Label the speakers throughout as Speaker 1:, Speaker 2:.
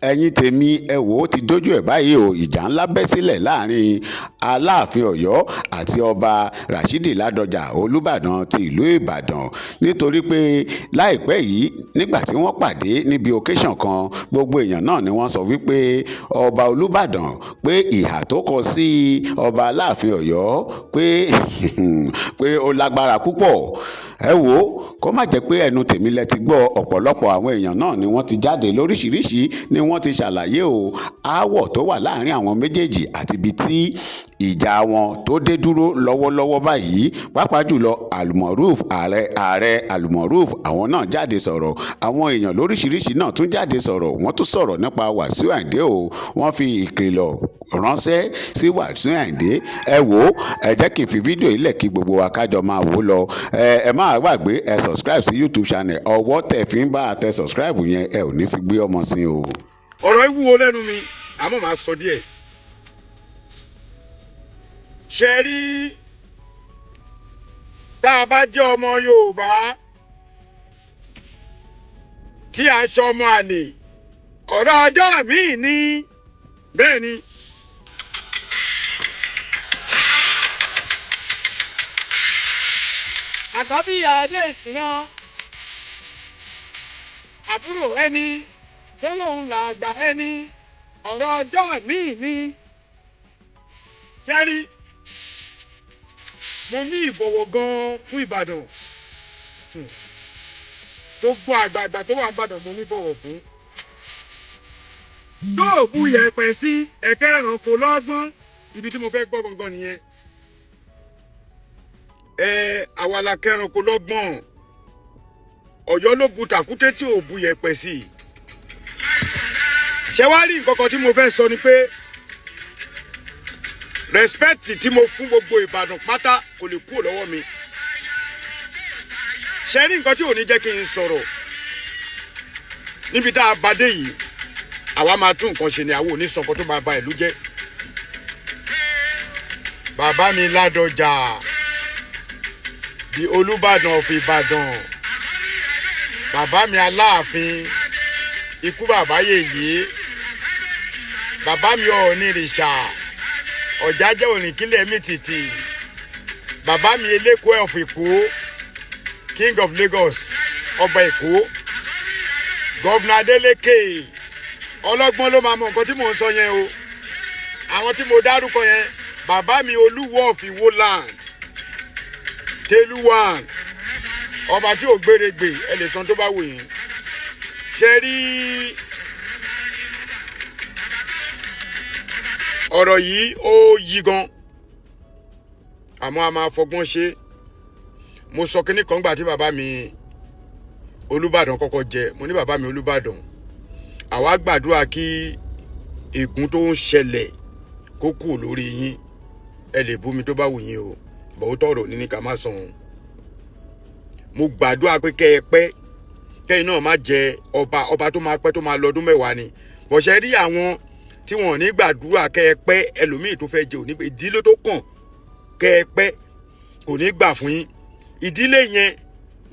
Speaker 1: ẹ̀yin tèmi ẹ wò ó ti dójú ẹ̀ báyìí o ìjà ńlá bẹ́ sílẹ̀ láàrin aláàfin ọ̀yọ́ àti ọba rashidi ládọjà olùbàdàn ti ìlú ìbàdàn nítorí pé láìpẹ́ yìí nígbà tí wọ́n pàdé níbi occasion kan gbogbo èèyàn náà ni wọ́n sọ wípé ọba olùbàdàn pé ìhà tó kọ sí ọba aláàfin ọ̀yọ́ pé ó lágbára púpọ̀ ẹ wò ó kó má jẹ́ pé ẹnu tèmi lẹ ti gbọ́ ọ̀pọ̀lọpọ̀ àwọn èèyàn náà ni wọ́n ti jáde lóríṣiríṣi ni wọ́n ti ṣàlàyé o aáwọ̀ tó wà láàrin àwọn méjèèjì àti ibi tí ìjà wọn tó dé dúró lọ́wọ́lọ́wọ́ báyìí pàápàá jùlọ almoruf ààrẹ almoruf àwọn náà jáde sọ̀rọ̀ àwọn èèyàn lóríṣiríṣi náà tún jáde sọ̀rọ̀ wọ́n tún sọ̀rọ̀ nípa Wasiu Ayinde o wọ́n fi ìkìlọ̀ ránṣẹ́ sí Wasiu Ayinde ẹ wò ó ẹ jẹ́ kí n fi fídíò yìí lẹ̀ kí gbogbo wa kájọ máa wò ó lọ ẹ má gbàgbé ẹ subscribe sí YouTube channel ọwọ́ tẹ̀ fi ń bá a tẹ subscribe yẹn ẹ ò ní fi gbé ọmọ sí o.
Speaker 2: ọ̀rọ̀ ìwúwo lẹ́nu mi àmọ́ màá sọ díẹ̀ ṣe rí tá a bá jẹ́ ọmọ Yorùbá tí a ṣe ọmọ àlè ọ̀rọ̀ ọjọ́ míì ní bẹ́ẹ̀ ni àkọ́bí adé ìsìnyàn àbúrò ẹni tó lòun là gbà ẹni ọ̀rọ̀ ọjọ́ míì ní kẹ́rí mo ní ìbọ̀wọ̀ gan-an fún Ìbàdàn gbogbo àgbààgbà tó wà Ìbàdàn mo ní ìbọ̀wọ̀ fún yóò bu yẹ̀pẹ̀ sí ẹ̀kẹ́ ẹranko lọ́gbọ́n ibi tí mo fẹ́ gbọ́ gangan nìyẹn àwa la kẹranko lọ́gbọ́n Ọ̀yọ́ ló bu tàkúté tí ò bu yẹ̀pẹ̀ sí ṣé wàá rí nǹkan kan tí mo fẹ́ sọ ni pé respect tí mo fún gbogbo Ìbàdàn pátá kò lè kúrò lọ́wọ́ mi ṣé rí nǹkan tí ò ní jẹ́ kí n sọ̀rọ̀ níbi tá a bá dé yìí àwa máa tún nǹkan ṣe ni àwọn onísọ̀kan tó máa ba ìlú jẹ́ bàbá mi Ládọjà di Olúbàdàn of Ìbàdàn bàbá mi Aláàfin ikú bàbá yèyé bàbá mi Ọ̀ọ̀nìrìṣà ọ̀jájẹ́ òrìnkílẹ̀ mi tìtì bàbá mi Eléko of Èkó King of Lagos ọba Èkó gọ́vnà Adélékè ọlọ́gbọ́n ló máa mọ nǹkan tí mò ń sọ yẹn o àwọn tí mo dárúkọ yẹn bàbá mi Olúwo of Ìwó land Télúwàn ọba tí ò gbéregbè ẹ lè san tó bá wù yín ṣe rí ọ̀rọ̀ yìí ó yí gan àmọ́ a máa fọgbọ́n ṣe mo sọ kínní kan gbà tí bàbá mi Olúbàdàn kọ́kọ́ jẹ mo ní bàbá mi Olúbàdàn àwa gbàdúrà kí ègún tó ń ṣẹlẹ̀ kó kù lórí yín ẹ lè bú mi tó bá wù yín o bọ̀wọ́ tọ̀rọ̀ ní ká má sàn án mo gbàdúrà pé kẹ́ ẹ pẹ́ kẹ́yìn náà má jẹ ọba tó máa pẹ́ tó máa lọ́dún mẹ́wàá ni bọ̀ṣẹ́ rí àwọn tí wọ́n ní gbàdúrà kẹ́ ẹ pẹ́ ẹlòmíì tó fẹ́ jẹ òní pé ìdílé tó kàn kẹ́ ẹ pẹ́ kò ní gbà fún yín ìdílé yẹn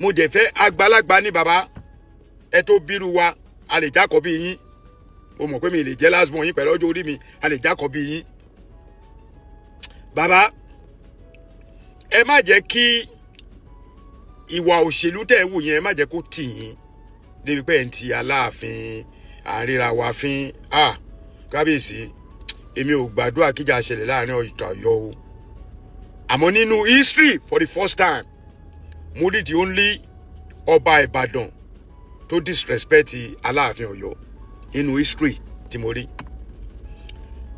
Speaker 2: mo dẹ̀ fẹ́ àgbàlagbà ní bàbá ẹ tó bírú wa a lè jákọ̀ bí yín mo mọ̀ pé mi lè jẹ́ last born yín pẹ̀lú ọjọ́ orí mi a lè jákọ̀ bí yín bàbá ẹ má jẹ́ kí ìwà òṣèlú tẹ̀ wù yẹn ẹ má jẹ́ kó tì yín débi pé ẹ̀ ń ti Aláàfin àríra wa fín kábíyèsí èmi ò gbàdúrà kíjà ṣẹlẹ̀ láàrin Ọ̀yọ́ o àmọ́ nínú history for the first time mo rí the only ọba Ìbàdàn tó disrespect Aláàfin Ọ̀yọ́ nínú history tí mo rí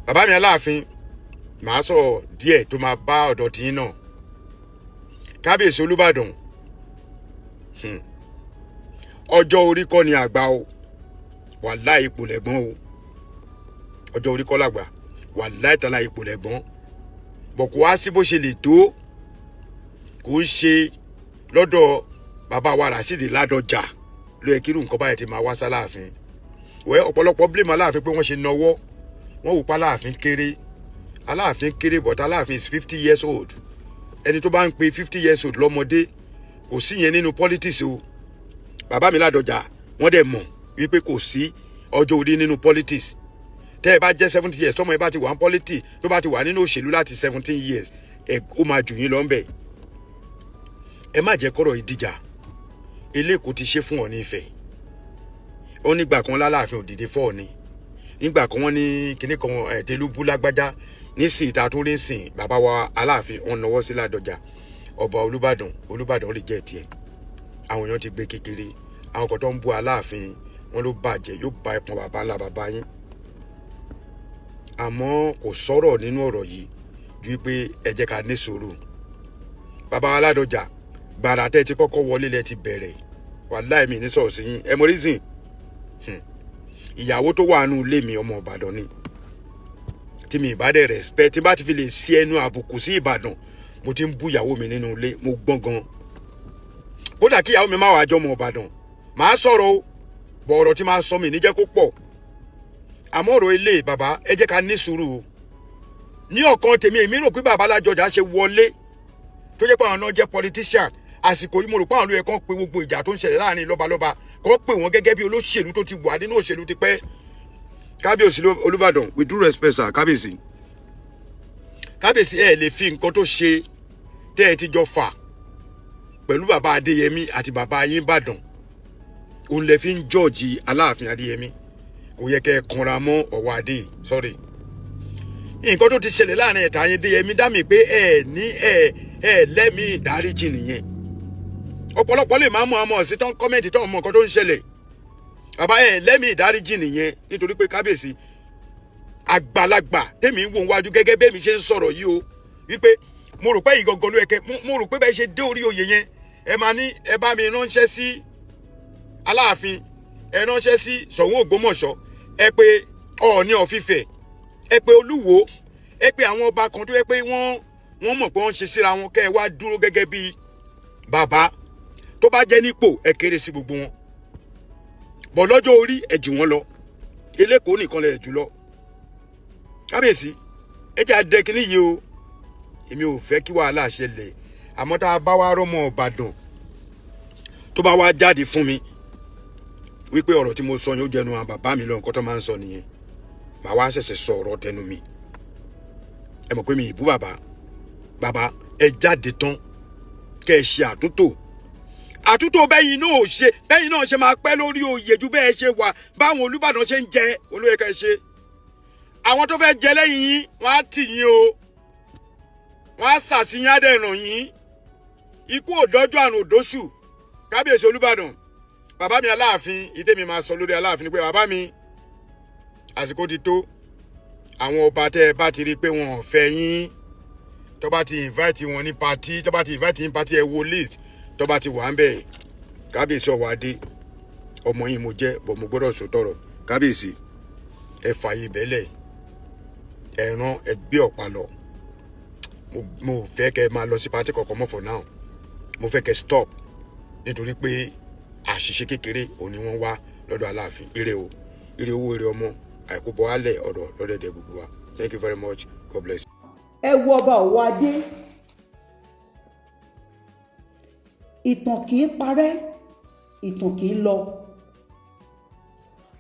Speaker 2: bàbá mi Aláàfin màá sọ̀rọ̀ díẹ̀ tó máa bá ọ̀dọ̀ tiyín náà kábíyèsí Olúbàdàn ọjọ́ orí kọ́ ni àgbà o wàláhì ipò lẹ́gbọ́n o ọjọ́ orí kọ́ làgbà wàláhì tàlà ipò lẹ́gbọ́n bọ̀ kò wá sí bó ṣe lè tó kò ń ṣe lọ́dọ̀ bàbá wa Rashidi Ládọjà ló yẹ kí irú nǹkan báyìí ti máa wá sáláàfin wẹ́ ọ̀pọ̀lọpọ̀ blame Aláàfin pé wọ́n ṣe nawọ́ wọ́n wò pa Aláàfin kéré but Aláàfin is 50 years old ẹni tó bá ń pe 50 years old lọ́mọdé kò sí yẹn nínú politics o bàbá mi Ládọjà wọ́n dẹ̀ mọ̀ wípé kò sí ọjọ́ orí nínú politics. Tẹ́ ẹ bá jẹ́ 70 years tọ́mọ ẹ bá ti wà ní politics tó bá ti wà nínú òṣèlú láti 17 years ó máa jù yín lọ ńbẹ̀. Ẹ má jẹ́ kọ́rọ̀ ìdíjà. Eléko ti ṣe fún Ọọ̀ni Ifẹ̀. Ó nígbà kan l'Aláàfin òdìdí fọ́ Ọọ̀ni. Nígbà kan wọ́n ní kinní kan Ẹ̀dẹ́lúbú lágbájá nísìnyí tá a tún rí sìn bàbá wa Aláàfin wọn náwó sí Ládọjà ọba Olúbàdàn lè jẹ́ tiẹ̀. Àwọn èèyàn ti gbé kékeré àwọn kan tó ń bú Aláàfin wọn ló bàjẹ́ yóò bá ẹpọn bàbá ńlá bàbá yín. Àmọ́ kò sọ̀rọ̀ nínú ọ̀rọ̀ yìí ju pé ẹ jẹ́ ká ní sùúrù. Bàbá wa Ládọjà gbàrà tẹ́ ti kọ́kọ́ wọlé lẹ ti bẹ̀rẹ̀ wàláhì mi ní sọ̀rọ̀ sí yín ẹ mọ reason. Ìyàwó tó wà nínú ilé mi ọmọ Ìbàdàn ni tí mi ìbá dẹ̀ respect tí bá ti fi lè sí ẹnu àbùkù sí Ìbàdàn mo ti ń bú ìyàwó mi nínú ilé mo gbọ́n gan. Kódà kí ìyàwó mi má wàá jọ ọmọ Ìbàdàn màá sọ̀rọ̀ o bọ̀ ọ̀rọ̀ tí máa sọ mi níjẹ́ kó pọ̀. Àmọ́ ọ̀rọ̀ ilé bàbá ẹ jẹ́ ká ní sùúrù o. Ní ọ̀kan tèmi èmi rò pé bàbá Ládọjà ṣe wọlé tó jẹ́ pé àwọn náà jẹ́ politician àsìkò yìí mo rò pé àwọn olóyè kan pé gbogbo ìjà tó ń ṣẹlẹ̀ láàrin lọ́balọ́ba kọ́ pé wọ́n gẹ́gẹ́ bí olóṣèlú tó ti wà nínú òṣèlú ti pẹ́. Kábíyèsí Olúbàdàn with due respect sir kábíyèsí ẹ lè fi nǹkan tó ṣe tẹ́ ẹ ti jọ fà pẹ̀lú bàbá Adéyẹmí àti bàbá yín Ìbàdàn òun lè fi ń jọ́ọ̀jì Aláàfin Adéyẹmí kò yẹ kẹ́ ẹ kanra mọ́ ọ̀wọ́ adé sorry. Nǹkan tó ti ṣẹlẹ̀ láàrin ẹ̀ta yín Adéyẹmí dá mi pé ẹ lẹ́mìí ìdáríjì nìyẹn. Ọ̀pọ̀lọpọ̀ lè máa mú ọmọ ọ̀sìn tó ń kọ́mẹ́ǹtì tó ń mọ nǹkan tó ń ṣẹlẹ̀. Bàbá lẹ́mìí ìdáríjì nìyẹn nítorí pé kábíyèsí àgbàlagbà tèmi ń wò wájú gẹ́gẹ́ bẹ́ẹ̀ mi ṣe ń sọ̀rọ̀ yìí o wípé mo rò pé yìí gangan ló yẹ kẹ́ mo rò pé bẹ́ẹ̀ ṣe dé orí oyè yẹn ẹ máa ní ẹ bá mi ránṣẹ́ sí Aláàfin ẹ ránṣẹ́ sí Ṣọ̀ún Ògbómọ̀ṣọ́ ẹ pé Ọọ̀ni of Ifẹ̀ ẹ pé Olúwo ẹ pé àwọn ọba kan tó yẹ pé wọ́n mọ̀ pé wọ́n ṣe síra wọn kẹ́ ẹ wá dúró gẹ́gẹ́ bí bàbá tó bá jẹ́ nípò ẹ kéré sí gbogbo wọn bọ̀ lọ́jọ́ orí ẹ jù wọ́n lọ eléko nìkan lẹ̀ jù lọ. Kábíyèsí ẹ jẹ́ adẹ́kìnní yìí o èmi ò fẹ́ kí wàhálà ṣẹlẹ̀ àmọ́ tá a bá wá rọ́mọ Ìbàdàn tó bá wá jáde fún mi wípé ọ̀rọ̀ tí mo sọ yẹn ó jẹnu àwọn bàbá mi lọ nǹkan tó máa ń sọ nìyẹn màá wá ṣẹ̀ṣẹ̀ sọ ọ̀rọ̀ tẹnu mi. Ẹ mọ̀ pé mi ìbú bàbá ẹ jáde tán kẹ́ ẹ ṣe àtúntò bẹ́yìn náà ṣe máa pẹ́ lórí oyè ju bẹ́ẹ̀ ṣe wà báwọn Olúbàdàn ṣe ń jẹ olóyè ká ẹ ṣe. Àwọn tó fẹ́ jẹ lẹ́yìn yín wọ́n á tì yín o wọ́n á ṣàṣìyàn àdẹ̀ràn yín ikú òdọ́jú àrùn òdóṣù. Kábíyèsí Olúbàdàn bàbá mi Aláàfin ìdẹ́mi máa sọ lórí Aláàfin ni pé bàbá mi àsìkò ti tó àwọn ọba tẹ́ ẹ bá ti rí pé wọn ò fẹ́ yín tó bá ti invite wọn ní party tó bá ti invite yín party ẹ wo list tó bá ti wà ń bẹ̀. Kábíyèsí ọwọ́ adé ọmọ yín mo jẹ́ bọ̀ mo gbọ́dọ̀ sòtọ̀rọ̀. Kábíyèsí ẹ fààyè bẹ́lẹ̀ ẹ̀ràn ẹgbẹ́ ọ̀pá lọ mo fẹ́ kẹ́ máa lọ sí party kọ̀ọ̀kan mọ́ for now mo fẹ́ kẹ́ stop nítorí pé àṣìṣe kékeré òní wọ́n wá lọ́dọ̀ Aláàfin. Ire o ire owó ire ọmọ àìkú bọ́ alẹ̀ ọ̀rọ̀ lọ́dẹ̀dẹ̀ gbogbo wa. Thank you very much. God bless.
Speaker 3: Ẹ wo ọba Ọ̀wọ̀ Adé ìtàn kì í parẹ́ ìtàn kì í lọ.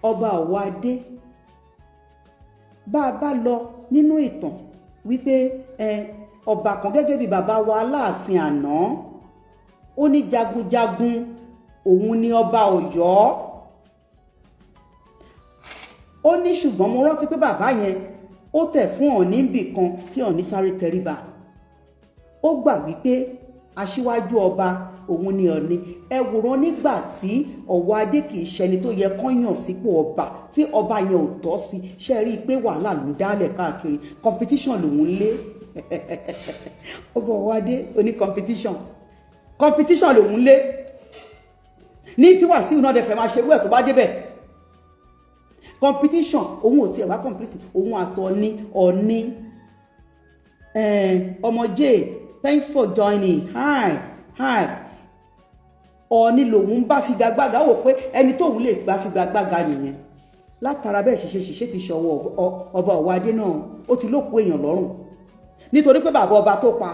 Speaker 3: Ọba Ọ̀wọ̀ Adé bá a bá lọ nínú ìtàn wípé ọba kan gẹ́gẹ́ bí bàbá wa Aláàfin àná ó ní jagunjagun òun ni ọba Ọ̀yọ́. Ó ní ṣùgbọ́n mo rántí pé bàbá yẹn ó tẹ̀ fún Ọọ̀ni níbì kan tí Ọọ̀ni sáré tẹríba. Ó gbà wípé aṣíwájú ọba òun ni Ọọ̀ni. Ẹ wòran nígbà tí Ọ̀wọ̀ Adé kì í ṣẹni tó yẹ kán yàn sípò ọba tí ọba yẹn ò tọ́ sí ṣe rí i pé wàhálà ló ń dálẹ̀ káàkiri competition lòun lé ọba Ọ̀wọ̀ Adé oní competition lòun lé ní tí Wasiu náà dẹ̀ fẹ́ máa ṣerú ẹ̀ tó bá débẹ̀ competition òun ò tiẹ̀ wá complete òun àtọ̀ ní Ọọ̀ni ọmọ J thanks for joining hi Ọọ̀ni lòun bá figagbága wò pé ẹni tóun lè bá figagbága nìyẹn látara bẹ́ẹ̀ ṣiṣẹ́ ti ṣọwọ́ ọba Ọ̀wọ̀ Adé náà ó ti lóko èèyàn lọ́rùn nítorí pé bàbá ọba tó pa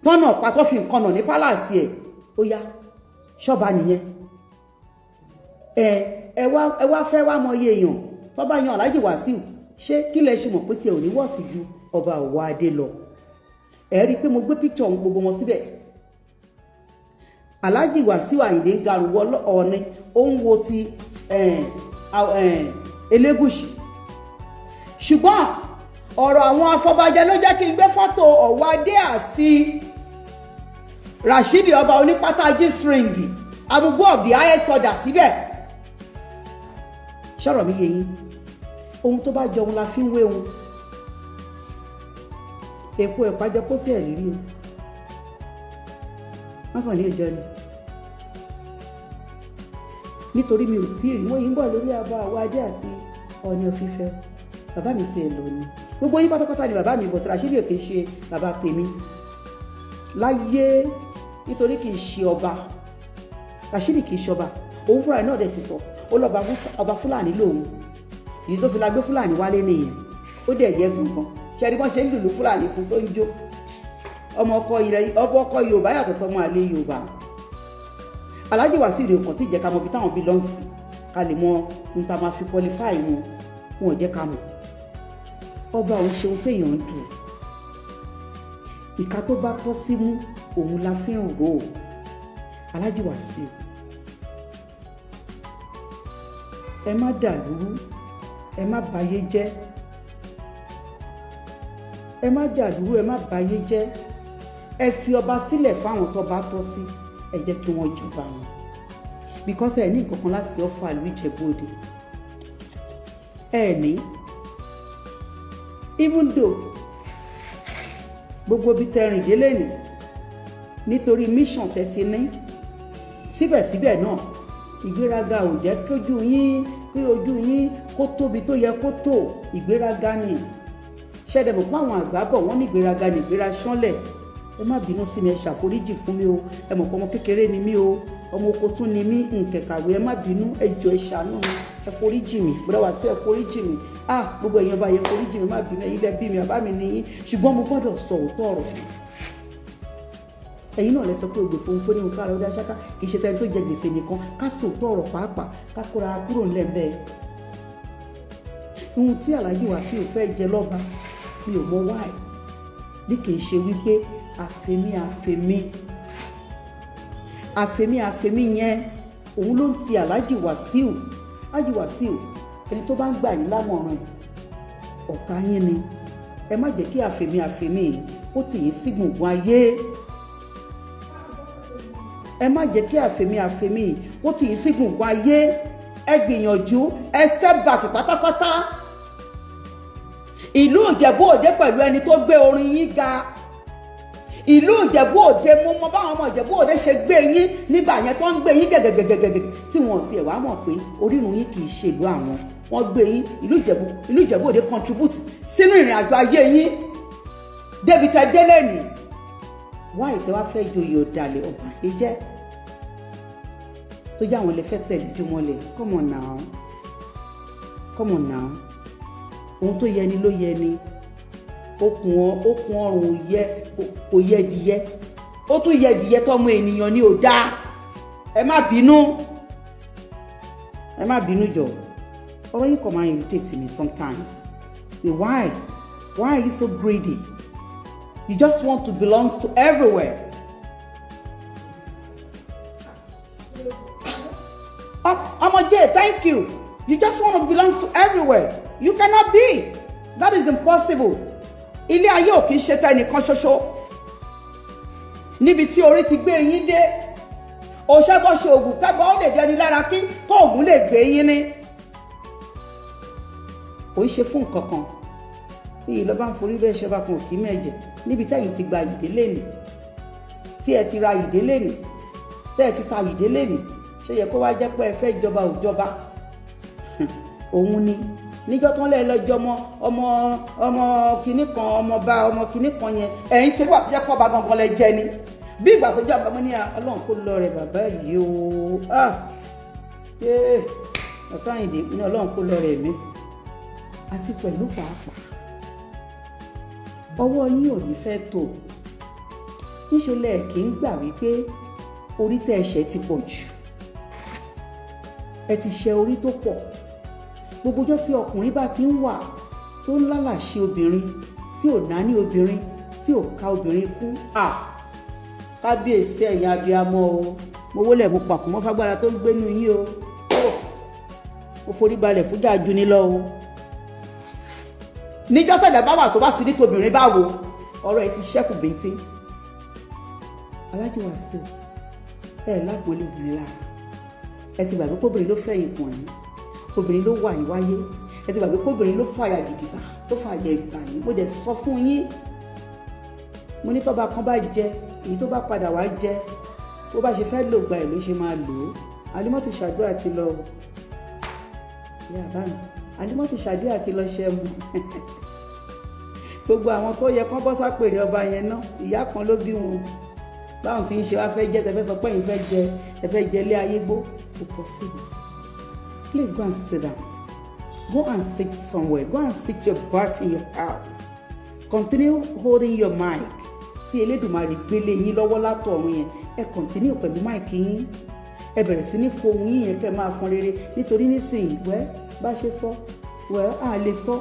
Speaker 3: tọ́nà pa tó fi nǹkan nà ní pálàsì ẹ̀ ó yá ṣọ́ba nìyẹn ẹ wá fẹ́ wá mọ iye èèyàn tó bá yan Alhaji Wasiu ṣé kí lẹ ṣe mọ̀ pé tí ẹ ò ní wọ̀sí ju ọba Ọ̀wọ̀ Adé lọ ẹ rí i pé mo gbé píkṣọ̀ ohun gbogbo wọn síbẹ̀. Alhaji Wasiu Ayinde ń garùwọ́ Ọọ̀ni ó ń wo ti Elégùṣì ṣùgbọ́n ọ̀rọ̀ àwọn afọbajẹ ló jẹ́ kí n gbé fọ́tò Ọ̀wọ̀ Adé àti Rashidi ọba onípátá G-string amúgbó ọ̀bì highest order síbẹ̀. ṣọ̀rọ̀ mi yé yín ohun tó bá jọ ohun la fi ń wé ohun èpo ẹ̀pá jẹ kó sí ẹ̀rírí o wọ́n kàn ní ìjọ ni nítorí mi ò tí ì rí wọ́n yìí ń bọ̀ lórí ọba Ọ̀wọ̀ Adé àti Ọọ̀ni of Ifẹ̀ bàbá mi sì ẹ̀ lò ní gbogbo yín pátápátá ni bàbá mi bọ̀ tí Rashidi ò kì í ṣe bàbá tèmi láyé nítorí kì í ṣe ọba Rashidi kì í ṣe ọba òun fúnra náà dẹ̀ ti sọ ó lọ́ba ọba Fúlàní lòun ìdí tó fi la gbé Fúlàní wálé nìyẹn ó dẹ̀ yẹ gbọ̀ngàn ṣẹ́ni wọ́n ṣe ń lùlù Fúlàní fún tó ń jó ọmọ ọkọ Yorùbá yàtọ̀ sọmọ àlè Yorùbá. Alhaji Wasiu rè kàn tí ìjẹ́ ká mọ ibi táwọn belong sí ká lè mọ ohun tá a máa fi qualify wọn ò jẹ́ ká mọ̀ ọba òun ṣe ohun téèyàn ń dùn ìka tó bá tọ́ sí mú òun la fi ń rò ó. Alhaji Wasiu ẹ má dàlúrú ẹ má bayé jẹ́ ẹ má dàlúrú ẹ má bayé jẹ́ ẹ fi ọba sílẹ̀ fáwọn tó bá tọ́ sí ẹ jẹ́ kí wọ́n jọba wọn because ẹ ní nǹkan kan láti ọ̀fọ̀ àlú Ìjẹ̀bú-Òde ẹ ní even though gbogbo bí tẹrìn délé ní nítorí mission tẹ́tí ní síbẹ̀síbẹ̀ náà ìgbéraga ò jẹ́ kí ojú yín kó tóbi tó yẹ kó tó ìgbéraga ni ṣẹ́dẹ̀ mọ̀ pé àwọn àgbà bọ̀ wọ́n ní ìgbéraga ní ìgbéra ṣánlẹ̀ ẹ má bínú sí mi ẹ ṣàforíjì fún mi o ẹ mọ̀ pé ọmọ kékeré ni mí o ọmọ oko tún ni mí nkẹ̀kàwé ẹ má bínú ẹ jọ̀ọ́ ẹ ṣàánú mi ẹ foríjì mi bọ́dọ̀ wá sí ẹ foríjì mi gbogbo èèyàn bá yẹ foríjì mi má bínú ẹ̀yin lẹ bí mi bàbá mi nìyí ṣùgbọ́n mo gbọ́dọ̀ sọ òótọ́ ọ̀rọ̀ ẹ̀yin náà lẹ sọ pé ògbè fòun fóní nǹkan ara ó dá ṣáká kì í ṣe tẹni tó jẹ gbèsè nìkan ká sòótọ́ ọ̀rọ̀ pàápàá ká kóra kúrò ńlẹ̀ bẹ́ẹ̀ ohun tí Alhaji Wasiu fẹ́ jẹ lọ́ba mi ò mọ wáì bí kì í ṣe wípé àfẹ́mí yẹn òun ló ń ti Alhaji Wasiu ẹni tó bá ń gbà yín lámọ̀ràn ọ̀tá yín ni ẹ má jẹ́ kí àfẹ́mí ó tì yín sí gbùngbùn ayé ẹ má jẹ́ kí àfẹ́mí ó tì yín sí gbùngbùn ayé ẹ gbìyànjú ẹ step back pátápátá ìlú Ìjẹ̀bú-Òde pẹ̀lú ẹni tó gbé orin yín ga ìlú Ìjẹ̀bú-Òde mo mọ báwọn ọmọ Ìjẹ̀bú-Òde ṣe gbé yín nígbà yẹn tó ń gbé yín gẹ̀gẹ̀gẹ̀gẹ̀gẹ̀ tí wọn ò tiẹ̀ wá mọ̀ pé orírun yín kì í ṣèlú àwọn wọ́n gbé yín ìlú Ìjẹ̀bú-Òde contribute sínú ìrìn àjò ayé yín débi tẹ délé ní wá ìtẹ́ wá fẹ́ joyè ọ̀dàlẹ̀ ọba yìí jẹ́ tó jẹ́ àwọn ilé fẹ́ tẹ̀lé jùmọ̀lẹ̀ come on now ohun tó yẹ ni ló yẹ ni okùn ọrùn kò yẹ dìyẹ ó tún yẹ dìyẹ tọmọ ènìyàn ni ò dáa ẹ má bínú jọ ọ̀rọ̀ yìí kò máa irritate me sometimes why are you so greedy you just want to belong to everywhere Ọmọjé thank you just want to belong to everywhere you cannot be that is impossible. Ilé ayé ò kì í ṣe tẹnìkan ṣoṣo níbi tí orí ti gbé yín dé òṣèbọ̀ṣe ògùn kẹ́bọ̀ ó lè dẹni lára kí kó ògùn lè gbé yín ní kò í ṣe fún nǹkan kan iyì lọ́ba ń forí bẹ́ẹ̀ ṣe bá kan òkì mẹ́jẹ̀ níbi tẹ́yìn ti gba ìdílé nì tí ẹ ti ra ìdílé nì tẹ́ ẹ ti ta ìdílé nì ṣé yẹ kó wá jẹ́ pé ẹ fẹ́ ìjọba òjọba òun ni níjọ́ tó ń lẹ́ lọ́jọ́ ọmọ kìíní kan ọmọ kìíní kan yẹn ẹ̀yin ṣe wà tó jẹ́ pọ̀ bá gangan lẹ jẹ ni bí ìgbà tó jẹ́ àbámọ́ ní ọlọ́run kó lọ rẹ̀ bàbá yìí o ọ̀sán Àyìndé ní ọlọ́run kó lọ rẹ̀ mí àti pẹ̀lú pàápàá ọwọ́ yín ò ní fẹ́ tó níṣẹ́ lẹ́ẹ̀kì ń gbà wípé orí tẹ́ ẹ̀ṣẹ̀ ti pọ̀ jù ẹ ti ṣe orí tó pọ̀. Gbogbo ọjọ́ tí ọkùnrin bá ti ń wà tó ń lálàṣe obìnrin tí ò náání obìnrin tí ò ká obìnrin kú, kábíyèsí ẹ̀yin abiyamọ o, mo wólẹ̀ mo pàkó mọ́ fágbára tó ń gbénu yín o, mo forí balẹ̀ fújà ju ní lọ o. Níjọ́ tẹ̀lẹ̀ bá wà tó bá sì ní tobìnrin báwo, ọ̀rọ̀ ẹ ti ṣẹ́kù bíntín. Alhaji Wasiu, lágbó ilé obìnrin lára, ẹ ti gbàgbé kóbìnrin ló fẹ̀yìn pọ̀n yín, obìnrin ló wà yín wáyé, ẹ ti gbàgbé kóbìnrin ló fàyà gidigba, ló fàyà ìgbà yín. Mo dẹ̀ sọ fún yín, mo ní tọ́ba kan bá jẹ èyí tó bá padà wá jẹ, bó bá ṣe fẹ́ lò gba ẹ̀ ló ṣe máa lò ó. Alimọ́ ti ṣàdúrà ti lọ, ìyá àbámi, Alimọ́ ti ṣàdúrà ti lọ ṣẹ́ mu. Gbogbo àwọn tó yẹ kán bọ́ sápèrè ọba yẹn náà, ìyá kan ló bí wọn. Báwọn tí ń ṣe wá fẹ́ jẹ́ tẹ́fẹ́ sọ pé ẹ fẹ́ jẹ ilé ayé gbó, kò possible. Please go and sit down. Go and sit somewhere. Go and sit your butt in your house. Continue holding your mic. Tí Elédùmarè gbélé yín lọ́wọ́ látọ̀run yẹn, ẹ continue pẹ̀lú mic yín. Ẹ bẹ̀rẹ̀ sí ní fohùn yín yẹn kẹ́ máa fọn rere, nítorí nísìnyí bá ṣe sọ a lè sọ.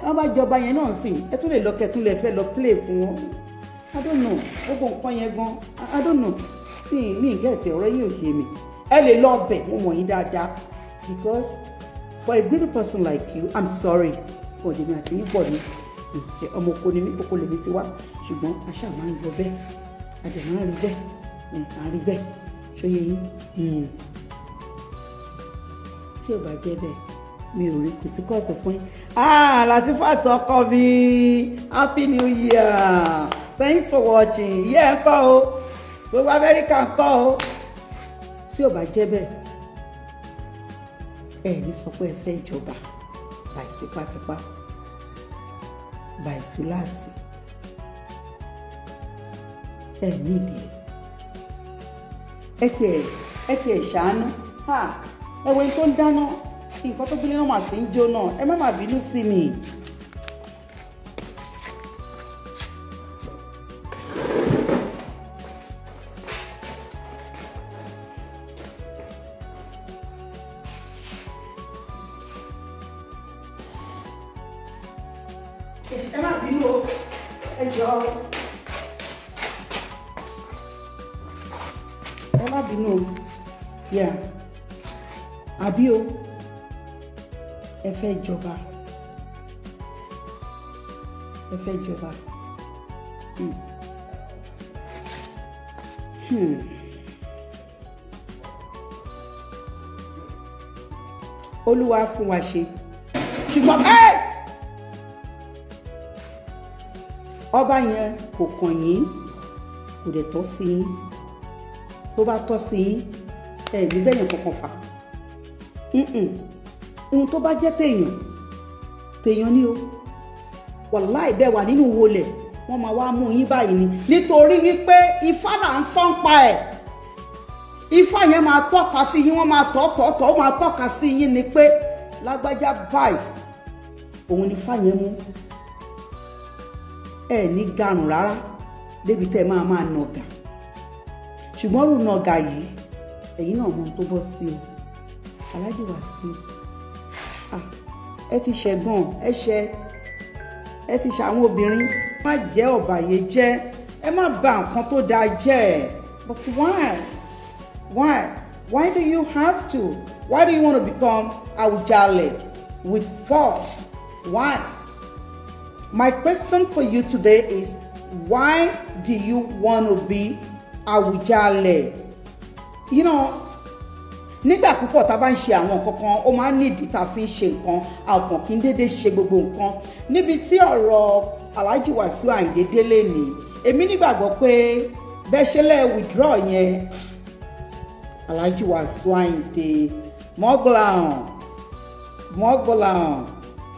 Speaker 3: Wọ́n bá jọba yẹn náà sìn, ẹ tún lè lọ kẹtún lè fẹ́ lọ play fún wọn. I don't know, gbogbo nǹkan yẹn gan, I don't know. Mi gẹ̀ẹ́tì ọ̀rọ̀ yìí ò yé mi. Ẹ lè lọ bẹ̀, mo mọ̀ yín dáadáa, because for a greedy person like you, I'm sorry for the àti yín pọ̀ ní ọmọ oko ni mí, oko lèmi ti wá, ṣùgbọ́n aṣá máa ń lọ bẹ́ẹ̀, adẹ̀ máa ń rí bẹ́ẹ̀, à ń rí bẹ́ẹ̀, ṣóyè yín. Tí ò bá jẹ́ bẹ́ẹ̀, mi ò rí kù sí kọ́ọ̀sì fún yín. Latifat ọkọ mi, Happy New Year, thanks for watching. Ǹkọ́ o, gbogbo Amẹ́ríkà ńkọ́ o. Tí ò bá jẹ́ bẹ́ẹ̀, ẹ ní sọ pé ẹ fẹ́ ìjọba báyìí tipátipá, báyìí túláàsì, ẹ ní ìdí ẹ ti ẹ̀ ṣàánú. Ẹ̀wọ̀n tó ń dáná, nǹkan tó gbélé náà mà sí ń jóná, ẹ má má bínú sí mi. Ẹ má bínú o, ẹ jọ̀ọ́. Ẹ má bínú o, àbí o, ẹ fẹ́ jọba, ẹ fẹ́ jọba. Olúwa fún wa ṣe, ṣùgbọ́n ọba yẹn kò kàn yín, kò dẹ̀ tọ́ sí yín. Tó bá tọ́ sí yín, ẹ ní bẹ́yẹn kankan fà. Ohun tó bá jẹ́ téèyàn ni o. Wàláì bẹ́ẹ̀ wà nínú wọlẹ̀, wọ́n máa wá mú yín báyìí ni, nítorí wípé ifá là ń sọ́n pa ẹ̀. Ifá yẹn máa tọ́ka sí yín, wọ́n máa tọ́ máa tọ́ka sí yín ni pé lágbájá báyìí òun ni ifá yẹn mú. Ẹ ní garùn rárá débi tẹ́ máa nàgà, ṣùgbọ́n rú nàgà yìí ẹ̀yin náà mọ tó bọ́ sí o. Alhaji Wasiu, ẹ ti ṣẹ̀gbọ́n, ẹ ti ṣàwọn obìnrin, má jẹ́ ọ̀bàyéjẹ́, ẹ má bà nǹkan tó dáa jẹ́. But why do you have to? Why do you want to become Awujale with force? Why? My question for you today is, why do you want to be Awujale? You know, nígbà púpọ̀ tá a bá ń ṣe àwọn nǹkan kan, ó máa ń nídìí tá a fi ń ṣe nǹkan, àwọn kì í dédé ṣe gbogbo nǹkan. Níbi tí ọ̀rọ̀ Alhaji Wasiu Ayinde délé ni, èmi nígbàgbọ́ pé bẹ́ẹ̀ ṣe lẹ́ withdraw yẹn, Alhaji Wasiu Ayinde mọ́gbọ́làhàn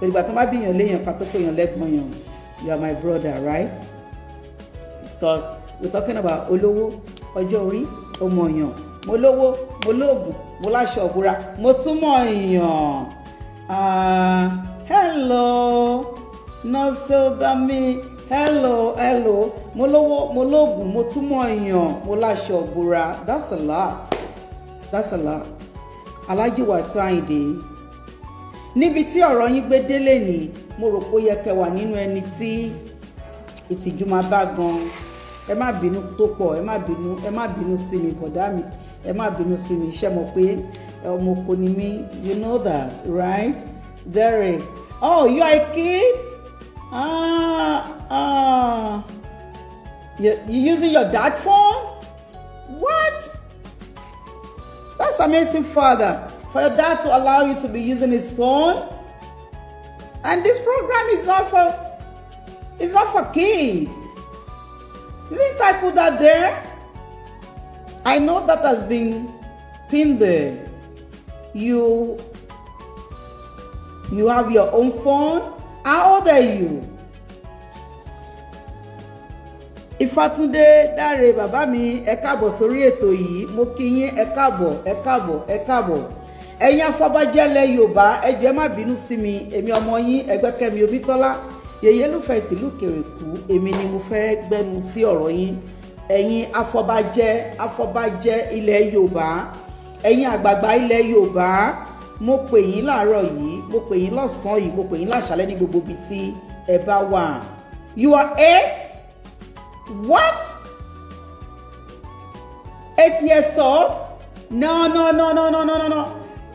Speaker 3: pẹ̀lú ìgbà tó bá bíyàn léèyàn ká tó pé èèyàn lẹ́gbọ̀n yàn. You are my brother, right? Because we're talking about olówó, ọjọ́ orí, ọmọ èèyàn, mo lówó, mo lóògùn, mo láṣọ òbúra, mo tún mọ̀ èèyàn. Hello, Nosodami, hello, mo lówó, mo lóògùn, mo tún mọ̀ èèyàn, mo láṣọ òbúra. That's a lot. Alhaji Wasiu Ayinde níbi tí ọ̀rọ̀ yín gbé délé ní mo rò pé ó yẹ kẹ́ wà nínú ẹni tí ìtìjú máa bá gan. Ẹ má bínú tó pọ̀, ẹ má bínú sí mi bọ̀dá mi, ẹ má bínú sí mi. Ṣé mọ̀ pé ọmọ oko ni mí, you know that, right? Derek, oh, you are a kid? You using your dad phone? What? That's amazing, father, for your dad to allow you to be using his phone. And this program is not for kid. Didn't I put that there? I know that has been pinned there. You have your own phone. How old are you? Ìfàtúndé Dáre bàbá mi, ẹ káàbọ̀ sórí ètò yìí. Mo kí yín, ẹ káàbọ̀. Ẹ̀yin afọbajẹ́lẹ̀ Yorùbá, ẹ jọ̀ọ́ ẹ má bínú sí mi. Èmi ọmọ yín Ẹgbẹ́kẹ́mi Obítọ́lá, yèyé lúfẹ́ tìlú Kèrèkú. Èmi ni mo fẹ́ gbẹ́nu sí ọ̀rọ̀ yín. Ẹ̀yin afọbajẹ́ ilẹ̀ Yorùbá, ẹ̀yin àgbààgbà ilẹ̀ Yorùbá, mo pè yín láàárọ̀ yìí, mo pè yín lọ́sàn-án yìí, mo pè yín láṣálẹ́ ní gbogbo ibi tí ẹ bá wà. You are 8? What? 8 years old? No.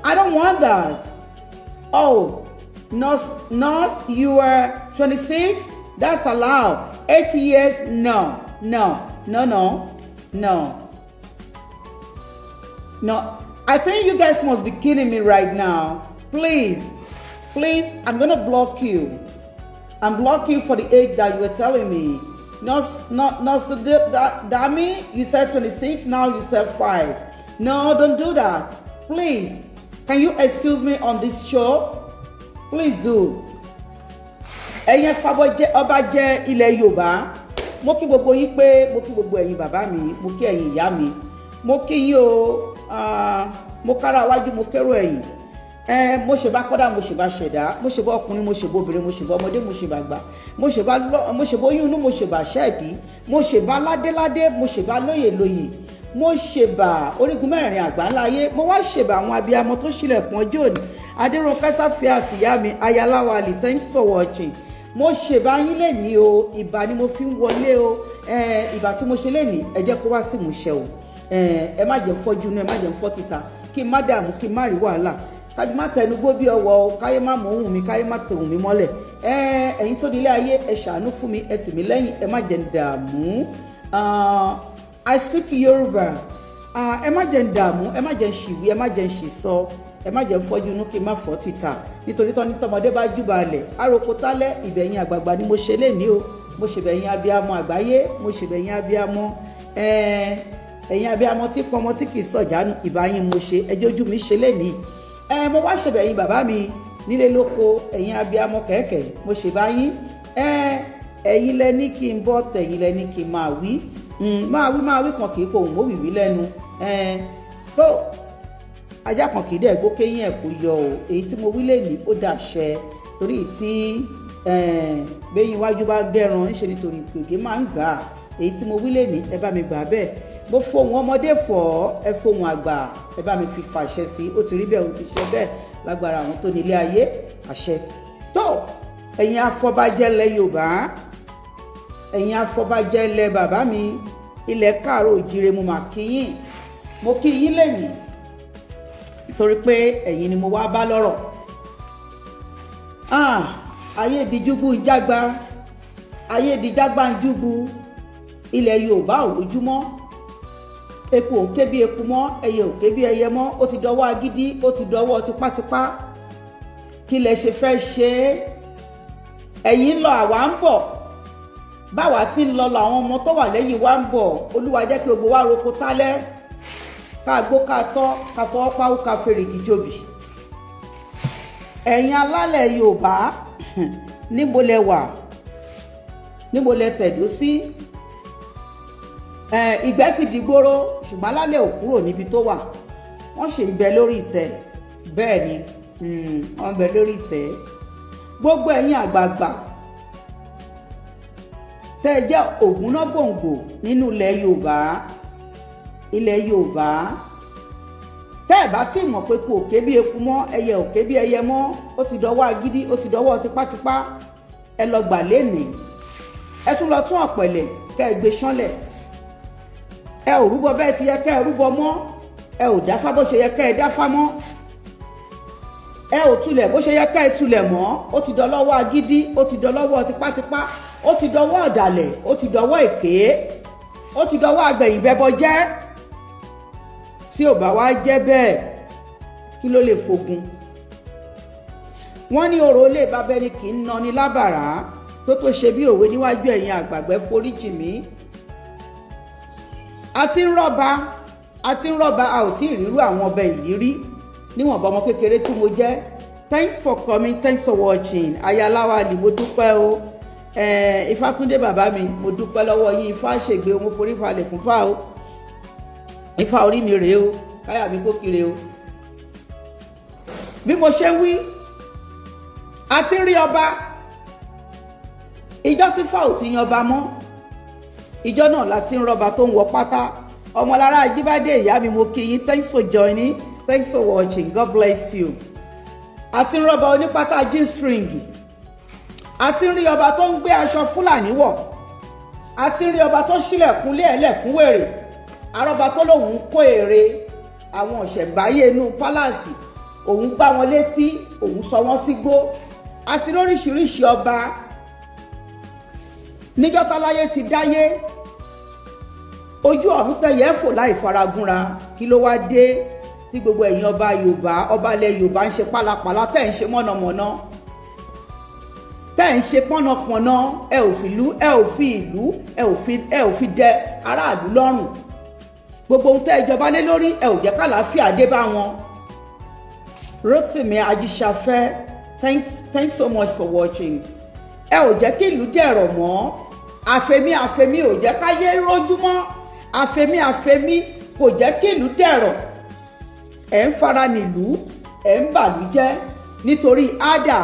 Speaker 3: I don't want that. Oh, not you are 26? That's allowed. 8 years? No. I think you guys must be kidding me right now. Please, I'm gonna block you. I'm blocking for the age that you were telling me. No, so Dami, you said 26, now you said 5. No, don't do that. Please, can you excuse me on this show? Please do. Ẹ̀yin ọba jẹ́ ilẹ̀ Yorùbá. Mo kí gbogbo yín pé mo kí gbogbo ẹ̀yin bàbá mi, mo kí ẹ̀yin ìyá mi. Mo kí yín o, mo kára wájú, mo kérò ẹ̀yìn. Mo ṣe bá kọ́dà, mo ṣe bá ṣẹ̀dá, mo ṣe bá ọkùnrin, mo ṣe bá obìnrin, mo ṣe bá ọmọdé, mo ṣe bá àgbà, mo ṣe bá oyún inú, mo ṣe bá ṣẹ́ẹ̀dí, mo ṣe bá ládéládé, mo ṣe bá lóyèlóyè, mo ṣe bá orígun mẹ́rin àgbáńlá ayé, mo wá ṣe bá àwọn abiyamọ tó ṣílẹ̀kùn ọjọ́ òní. Adérónkẹ́ Sáfíà àtìyá mi, Ayaláwálì, thanks for watching. Mo ṣe bá yín lẹ́ni o, ìbà ni mo fi ń wọlé o, ìbà tí mo ṣe lẹ́ni ẹ jẹ́ kó wá sí ìmúṣẹ o. Ẹ má jẹ́ fọ́jú inú, ẹ má jẹ́ fọ́ títa, kí n má dààmú, kí n má rí wàhálà, kájú má tẹnugbó bí ọwọ́ o, káyé má mọ ohùn mi, káyé má tẹ ohùn mi mọ́lẹ̀. Ẹ̀yin tó nílé ayé, ẹ ṣàánú fún mi, ẹ tì mí lẹ́yìn, ẹ má jẹ́ dààmú. I speak Yoruba. Ẹ má jẹ́ dààmú, ẹ má jẹ́ ṣìwí, ẹ má jẹ́ ṣìsọ, ẹ má jẹ́ fọ́jú inú, kí n má fọ́ títa, nítorí tọ́mọdé bá júbalẹ̀ àròkọ tálẹ̀. Ìbẹ̀yìn àgbààgbà ni mo ṣe lénìí o. Mo ṣe bẹ̀yìn abiyamọ àgbáyé, mo ṣe bẹ̀yìn abiyamọ ẹ̀yin abiyamọ tí pọmọ tí kì í sọ̀jánu, ìbáyín mo ṣe, ẹjọ́ ojú mi ṣe lénìí. Mo wá ṣe bẹ̀yìn bàbá mi nílé lóko, ẹ̀yin abiyamọ kẹ̀kẹ́, mo ṣe báyín. Ẹ̀yin lẹ ní kí n bọ́, tẹ̀yin lẹ ní kí n máa wí. Máa wí kan kì í pohùn mówìwí lẹ́nu. Tó ajá kan kì í dẹ̀ gbó kéyìn ẹ̀ kó yọ o. Èyí tí mo wí lénìí ó dàṣẹ, torí tí bẹ́yìn iwájú bá gẹ́ran ńṣe nítorí gègé máa ń gbà á. Èyí tí mo wí lénìí ẹ bá mi gbà bẹ́ẹ̀. Mo fohùn ọmọdé fọ̀, ẹ fohùn àgbà, ẹ bá mi fi fàṣẹ sí. Ó ti rí bẹ́ẹ̀, ó ti ṣe bẹ́ẹ̀ lágbára àwọn tó nílé ayé, àṣẹ. Tó ẹ̀yin afọbajẹ́lẹ̀ Yorùbá, ẹ̀yin afọbajẹ́lẹ̀ bàbá mi, ilẹ̀ káàárọ̀ òjíire, mo mà kí yín. Mo kí yín lẹ́yìn nítorí pé ẹ̀yin ni mo wá bá lọ́rọ̀. Ayé di júgbú ń jágbá, ayé di jágbá ń júgbú. Ilẹ̀ Yorùbá ò lójúmọ́, eku ò ké bí eku mọ́, ẹyẹ ò ké bí ẹyẹ mọ́. Ó ti dọwọ́ agídí, ó ti dọwọ́ tipátipá. Kí lẹ ṣe fẹ́ ṣe é? Ẹ̀yin ń lọ, àwa ń bọ̀. Báwa ti ń lọ làwọn ọmọ tó wà lẹ́yìn wa ń bọ̀. Olúwa jẹ́ kí gbogbo wa roko tálẹ́, ká gbó ká tọ́, ká fọwọ́ páwó, ká fèrègì jòbì. Ẹ̀yin alálẹ̀ Yorùbá, níbo lẹ wà? Níbo lẹ tẹ̀dó sí? Ìgbẹ́ ti dìgboro, ṣùgbọ́n alálẹ̀ ò kúrò níbi tó wà. Wọ́n ṣì ń bẹ lórí ìtẹ́. Bẹ́ẹ̀ ni, wọ́n ń bẹ lórí ìtẹ́. Gbogbo ẹ̀yin àgbààgbà tẹ́ ẹ jẹ́ ògúnnágbòǹgbò nínú ilẹ̀ Yorùbá, tẹ́ ẹ̀ bá tí mọ̀ pé kò ké bí eku mọ́, ẹyẹ ò ké bí ẹyẹ mọ́, ó ti dọwọ́ agídí, ó ti dọwọ́ tipátipá, ẹ lọ gbà lénìí. Ẹ tún lọ tún ọ̀pẹ̀lẹ̀ kẹ́ ẹ gbé ṣánlẹ̀. Ẹ ò rúbọ bẹ́ẹ̀ ti yẹ kẹ́ ẹ rúbọ mọ́, ẹ ò dáfá bó ṣe yẹ kẹ́ ẹ dáfá mọ́, ẹ ò tulẹ̀ bó ṣe yẹ kẹ́ ẹ tulẹ̀ mọ́, ó ti dọlọ́wọ́ agídí, ó ti dọlọ́wọ́ tipátipá, ó ti dọwọ́ ọ̀dàlẹ̀, ó ti dọwọ́ èké, ó ti dọwọ́ agbẹ̀yìn bẹbọ jẹ́. Tí ò bá wá jẹ́ bẹ́ẹ̀, kí ló lè fogun? Wọ́n ní orò ilé babẹ́ni kì í nani lábàrá tó ṣe bí òwe níwájú ẹ̀yin àgbàgbẹ́ foríjì mí. A ti ń rọ́ba a ò tí ì rírú àwọn ọbẹ̀ yìí rí níwọ̀nba ọmọ kékeré tí mo jẹ́. Thanks for coming, thanks for watching. Ayáláwálì mo dúpẹ́ o. Ifátúndé bàbá mi mo dúpẹ́ lọ́wọ́ yín. Ifá ṣègbè o, mo forí falẹ̀ fún fá o. Ifá orí mi rèé o, káyà mi kó kiri o. Bí mo ṣe wí, a ti rí ọba. Ìjọ tí fá ò ti yan ọba mọ́, ìjọ náà la ti ń rọ́ba tó ń wọ pátá. Ọmọlára Ajíbádé ìyá mi mo kí yín. Thanks for joining, thanks for watching, God bless you. A ti ń rọ́ba onípátá G-string. A ti ń rí ọba tó ń gbé aṣọ Fúlàní wọ̀. A ti ń rí ọba tó ṣílẹ̀kùn lẹ́ẹ̀lẹ̀ fún wèrè. Arọ́ba tó lòun ń kó èrè àwọn ọ̀ṣẹ̀báyé inú pálásì, òun gbá wọn létí, òun sọ wọ́n sígbó. A ti lóríṣiríṣi ọba. Níjọ́ táláyé ti dáyé, ojú ọ̀run tẹ̀yẹ́ fò láì faragúnra. Kí ló wá dé tí gbogbo ẹ̀yin ọba Yorùbá, ọba ilẹ̀ Yorùbá ń ṣe pálapàla, tẹ́ ń ṣe mọ̀nàmọ́ná, tẹ́ ń ṣe pọ́nàpọ́nà, ẹ ò fi ìlú, ẹ ò fi dẹ aráàlú lọ́rùn. Gbogbo ohun tẹ́ ìjọba lé lórí, ẹ ò jẹ́ kàlàáfíà dé bá wọn. Rótìmí Ajíṣafẹ́, thanks so much for watching. Ẹ ò jẹ́ kí ìlú dẹ̀rọ̀ mọ́. Àfẹ́mí ò jẹ́ káyé rójú mọ́. Àfẹ́mí kò jẹ́ kí ìlú dẹ̀rọ̀. Ẹ ń fara nílùú, ẹ ń bàlú jẹ́ nítorí àdà.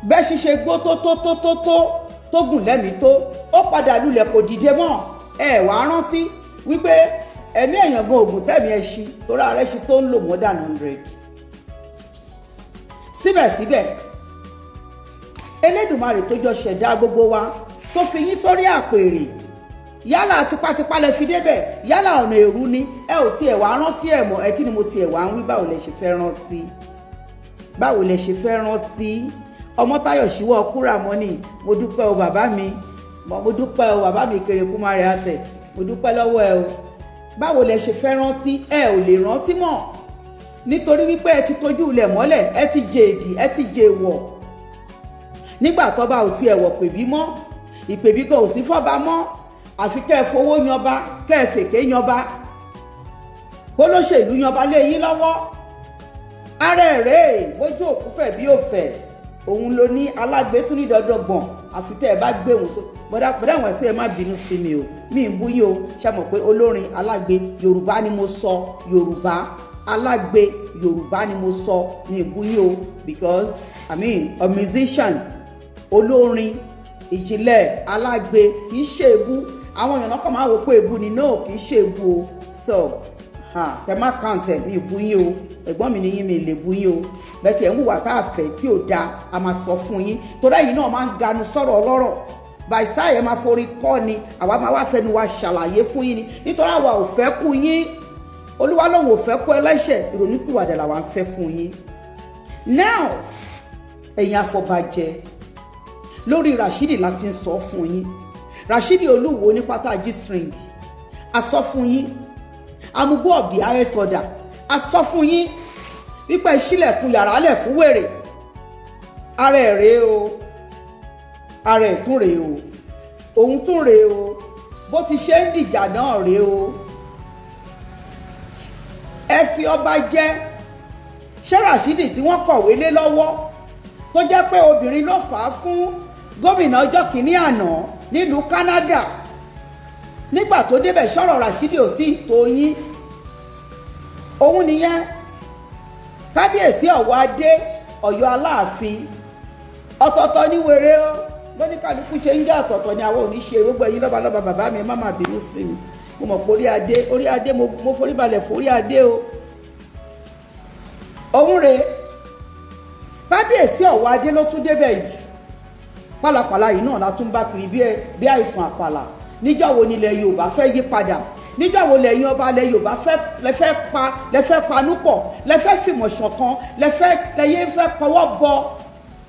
Speaker 3: Bẹ́ẹ̀ ṣiṣẹ́ gbó tó gùn lẹ́mìí tó, ó padà lulẹ̀ kò dìde mọ́. Ẹ wá rántí wípé ẹ̀mí èèyàn gan ògùn tẹ̀mí ẹṣin torí ààrẹ ṣe tó ń lò more than 100. Síbẹ̀síbẹ̀, Elédùmarè tó jọ ṣẹ̀dá gbogbo wa tó fi yín sórí àpèrè, yálà tipátipá lẹ fi débẹ̀, yálà ọ̀nà èrú ni, ẹ ò tiẹ̀ wá rántí ẹ̀ mọ́. Ẹ kí ni mo tiẹ̀ wá ń wí? Báwo lẹ ṣe fẹ́ rántí? Báwo lẹ ṣe fẹ́ rántí? Ọmọ́táyọ̀ ṣíwọ́ kúrà mọ́nì, mo dúpẹ́ o bàbá mi, mo dúpẹ́ o bàbá mi Kérékù má rẹ̀ àtẹ̀, mo dúpẹ́ lọ́wọ́ ẹ o. Báwo lẹ ṣe fẹ́ rántí? Ẹ ò lè rántí mọ́ nítorí wípé ẹ ti tójú ilẹ̀ mọ́lẹ̀, ẹ ti jẹ èdì, ẹ ti jẹ èèwọ̀. Nígbà tọ́ba ò tiẹ̀ wọ̀ pèbí mọ́, ìpèbí kan ò sí fọ́ba mọ́, àfi kẹ́ ẹ fowó yanba, kẹ́ ẹ fèké yanba, kólóṣèlú yanba lé yín lọ́wọ́. Ara ẹ̀rẹ́ bójú òkú fẹ̀ bí ò fẹ̀, òun ló ní alágbe tún ní dandan gbọ̀n, àfi tẹ́ ẹ bá gbé òun so. Bọ́dá wọn sí ẹ má bínú sí mi o, mi ń bú yín o. Ṣé mọ̀ pé olórin alágbe Yorùbá ni mo sọ, Yorùbá alágbe Yorùbá ni mo sọ, mi ń bú yín o, because I mean a musician, olórin ìjìnlẹ̀ alágbe kì í ṣe èébú. Àwọn èèyàn náà kàn máa wò pé èébú ni, no kì í ṣe èébú o. So ẹ má kàǹtẹ̀, mi ì bú yín o, ẹ̀gbọ́n mi ni yín, mi lè bú yín o. Bẹ́ẹ̀ tí ẹ̀ ń hùwà tá a fẹ́ tí ò dáa, a máa sọ fún yín. Torí ẹ̀yin náà máa ń ganu sọ̀rọ̀ ọlọ́rọ̀, bàìsá yẹn máa forí kọ́ ni, àwa máa wá fẹnu wa ṣàlàyé fún yín ni, nítorí àwa ò fẹ́ kú yín. Olúwa lòun ò fẹ́ kú ẹlẹ́ṣẹ̀, ìrònúpìwàdà làwa ń fẹ́ fún yín. Now ẹ̀yin afọbajẹ, lórí Rashidi láti ń sọ fún yín. Rashidi Olúwo ní pátá G-string, a sọ fún yín. Amúgbó of the highest order, a sọ fún yín wípé ìṣílẹ̀kùn yàrá lẹ̀ fún wèrè. Ara ẹ̀ rèé o, ara ẹ̀ tún rèé o, òun tún rèé o, bó ti ṣe ń dìjà náà rèé o. Ẹ fi ọba jẹ. Ṣé Rashidi tí wọ́n kọ̀wé lé lọ́wọ́ tó jẹ́ pé obìnrin ló fà á fún gómìnà ọjọ́ kìíní àná nílùú Canada, nígbà tó débẹ̀ sọ̀rọ̀ Rashidi ò tí ì tó yín? Òun nìyẹn. Kábíyèsí Ọ̀wọ̀ Adé Ọ̀yọ́ Aláàfin, ọ̀tọ̀ọ̀tọ̀ ní wèrè o, bóníkàlùkù ṣe ń jẹ́ ọ̀tọ̀ọ̀tọ̀ ni àwọn oníṣe. Gbogbo ẹ̀yin lọ́balọ́ba bàbá mi, má má bínú sí mi. mo mọ̀ pé orí adé mo forí balẹ̀ forí adé o. òun rèé kábíyèsí ọ̀wọ́ adé ló tún débẹ̀ yìí pálapàla yìí náà la tún bá kiri bí àìsàn àpàlà. níjọ́ wo nílẹ̀ Yorùbá fẹ́ yí padà? níjọ́ wo lẹ́yìn ọba ilẹ̀ Yorùbá lẹ́fẹ́ panú pọ̀, lẹ́fẹ́ fìmọ̀ ṣọ̀kan, lẹ́yìn fẹ́ kọwọ́ bọ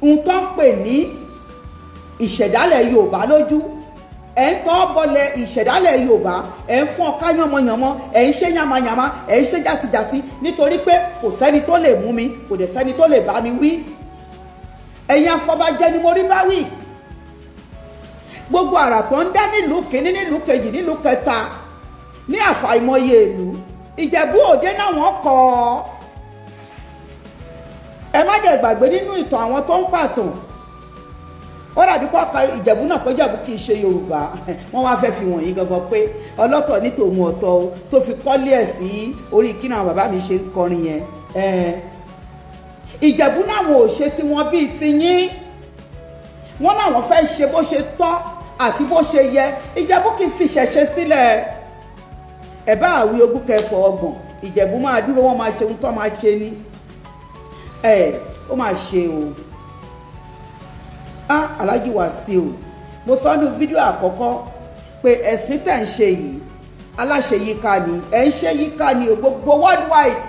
Speaker 3: ohun tó ń pè ní ìṣẹ̀dálẹ̀ Yorùbá lójú? ẹ̀ ń tọ́ bọlẹ̀ ìṣẹ̀dálẹ̀ Yorùbá, ẹ̀ ń fún ọ̀ká yánmọ̀yánmọ́, ẹ̀ ń ṣe yàmàyàmá, ẹ̀ ń ṣe jàtijàti nítorí pé kò sẹ́ni tó lè mú mi, kò dẹ̀ sẹ́ni tó lè bá mi wí. ẹ̀yin afọbajẹ ni mo rí bá wí. gbogbo àrà tó ń dá nílùú kìíní, nílùú kejì, nílùú kẹta, ní àfàìmọye ìlú, Ìjẹ̀bú Òde náà wọ́n kọ́ ọ. ẹ má dẹ̀ gbàgbé nínú ìtàn àwọn tó ń pàtàn, ó dàbí pọ́ka Ìjẹ̀bú náà pé Ìjẹ̀bú kì í ṣe Yorùbá. wọ́n wá fẹ́ fi wọ̀nyí gangan pé ọlọ́tọ̀ ní tòun ọ̀tọ̀ o, tó fi kọ́lé ẹ̀ sí orí kí náà bàbá mi ṣe ń kọrin yẹn. Ìjẹ̀bú náà wọn ò ṣe tí wọ́n bíi ti yín, wọ́n náà fẹ́ ṣe bó ṣe tọ́ àti bó ṣe yẹ. Ìjẹ̀bú kì í fi ṣẹ̀ṣẹ̀ sílẹ̀. ẹ bá àwí ogún kẹfọ́ ọgbọ̀n, Ìjẹ̀bú máa dúró, wọ́n máa ṣe ohun tó máa ṣe ní. ó máa ṣe o. Alhaji Wasiu, mo sọ ní fídíò àkọ́kọ́ pé ẹ̀sìn tẹ̀ ń ṣe yìí aláṣẹ yíká ni, ẹ̀ ń ṣe yíká ni o, gbogbo worldwide,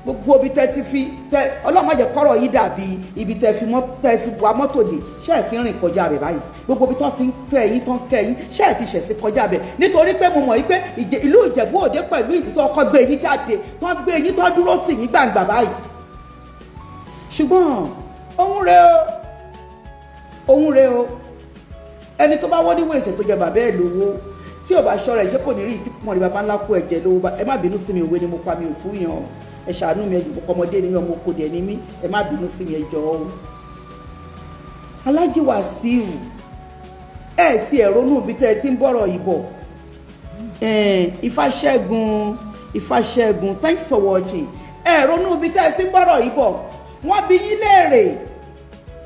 Speaker 3: gbogbo ibi tẹ́ ti fi tẹ ọlọ́mọdé kọ́rọ̀ yìí dàbí ibi tẹ́ fi wa mọ́tò dé, ṣé ẹ̀ ti rìn kọjá rẹ̀ báyìí? gbogbo ibi tán ti ń fẹ́ yín tán kẹ́ yín, ṣé ẹ̀ ti ṣẹ̀sí kọjá bẹ̀? nítorí pé mo mọ̀ yí pé ìlú Ìjẹ̀bú Òde pẹ̀lú ìlú tó kọ́ gbé yín jáde, tán gbé yín tán dúró tì yín gbàǹgbà báyìí. ṣùgbọ́n òun rèé o, ẹni tó bá wọ́n ní wèsè tó jẹ bàbá ẹ̀ lówó, tí ò bá ṣọ́ra ẹ̀ ṣé kò ní rí ìtí pọ̀n rí bàbá ńlá kó ẹ̀jẹ̀ lówó. ẹ má bínú sí mi, òwe ni mo pa, mi ò kú yan, ẹ ṣàánú mi, ẹjù ọmọdé ni mi, ọmọ okòdè ni mí, ẹ má bínú sí mi, ẹ jọ̀ọ́ o. Alhaji Wasiu, ẹ sì ẹ̀ ronú ibi tẹ́ ẹ ti ń bọ̀rọ̀ yìí bọ̀. Ifáṣẹ́gun, thanks for watching. ẹ ronú ibi tẹ́ ẹ ti ń bọ̀rọ̀ yìí bọ̀. wọ́n bi yín léèrè,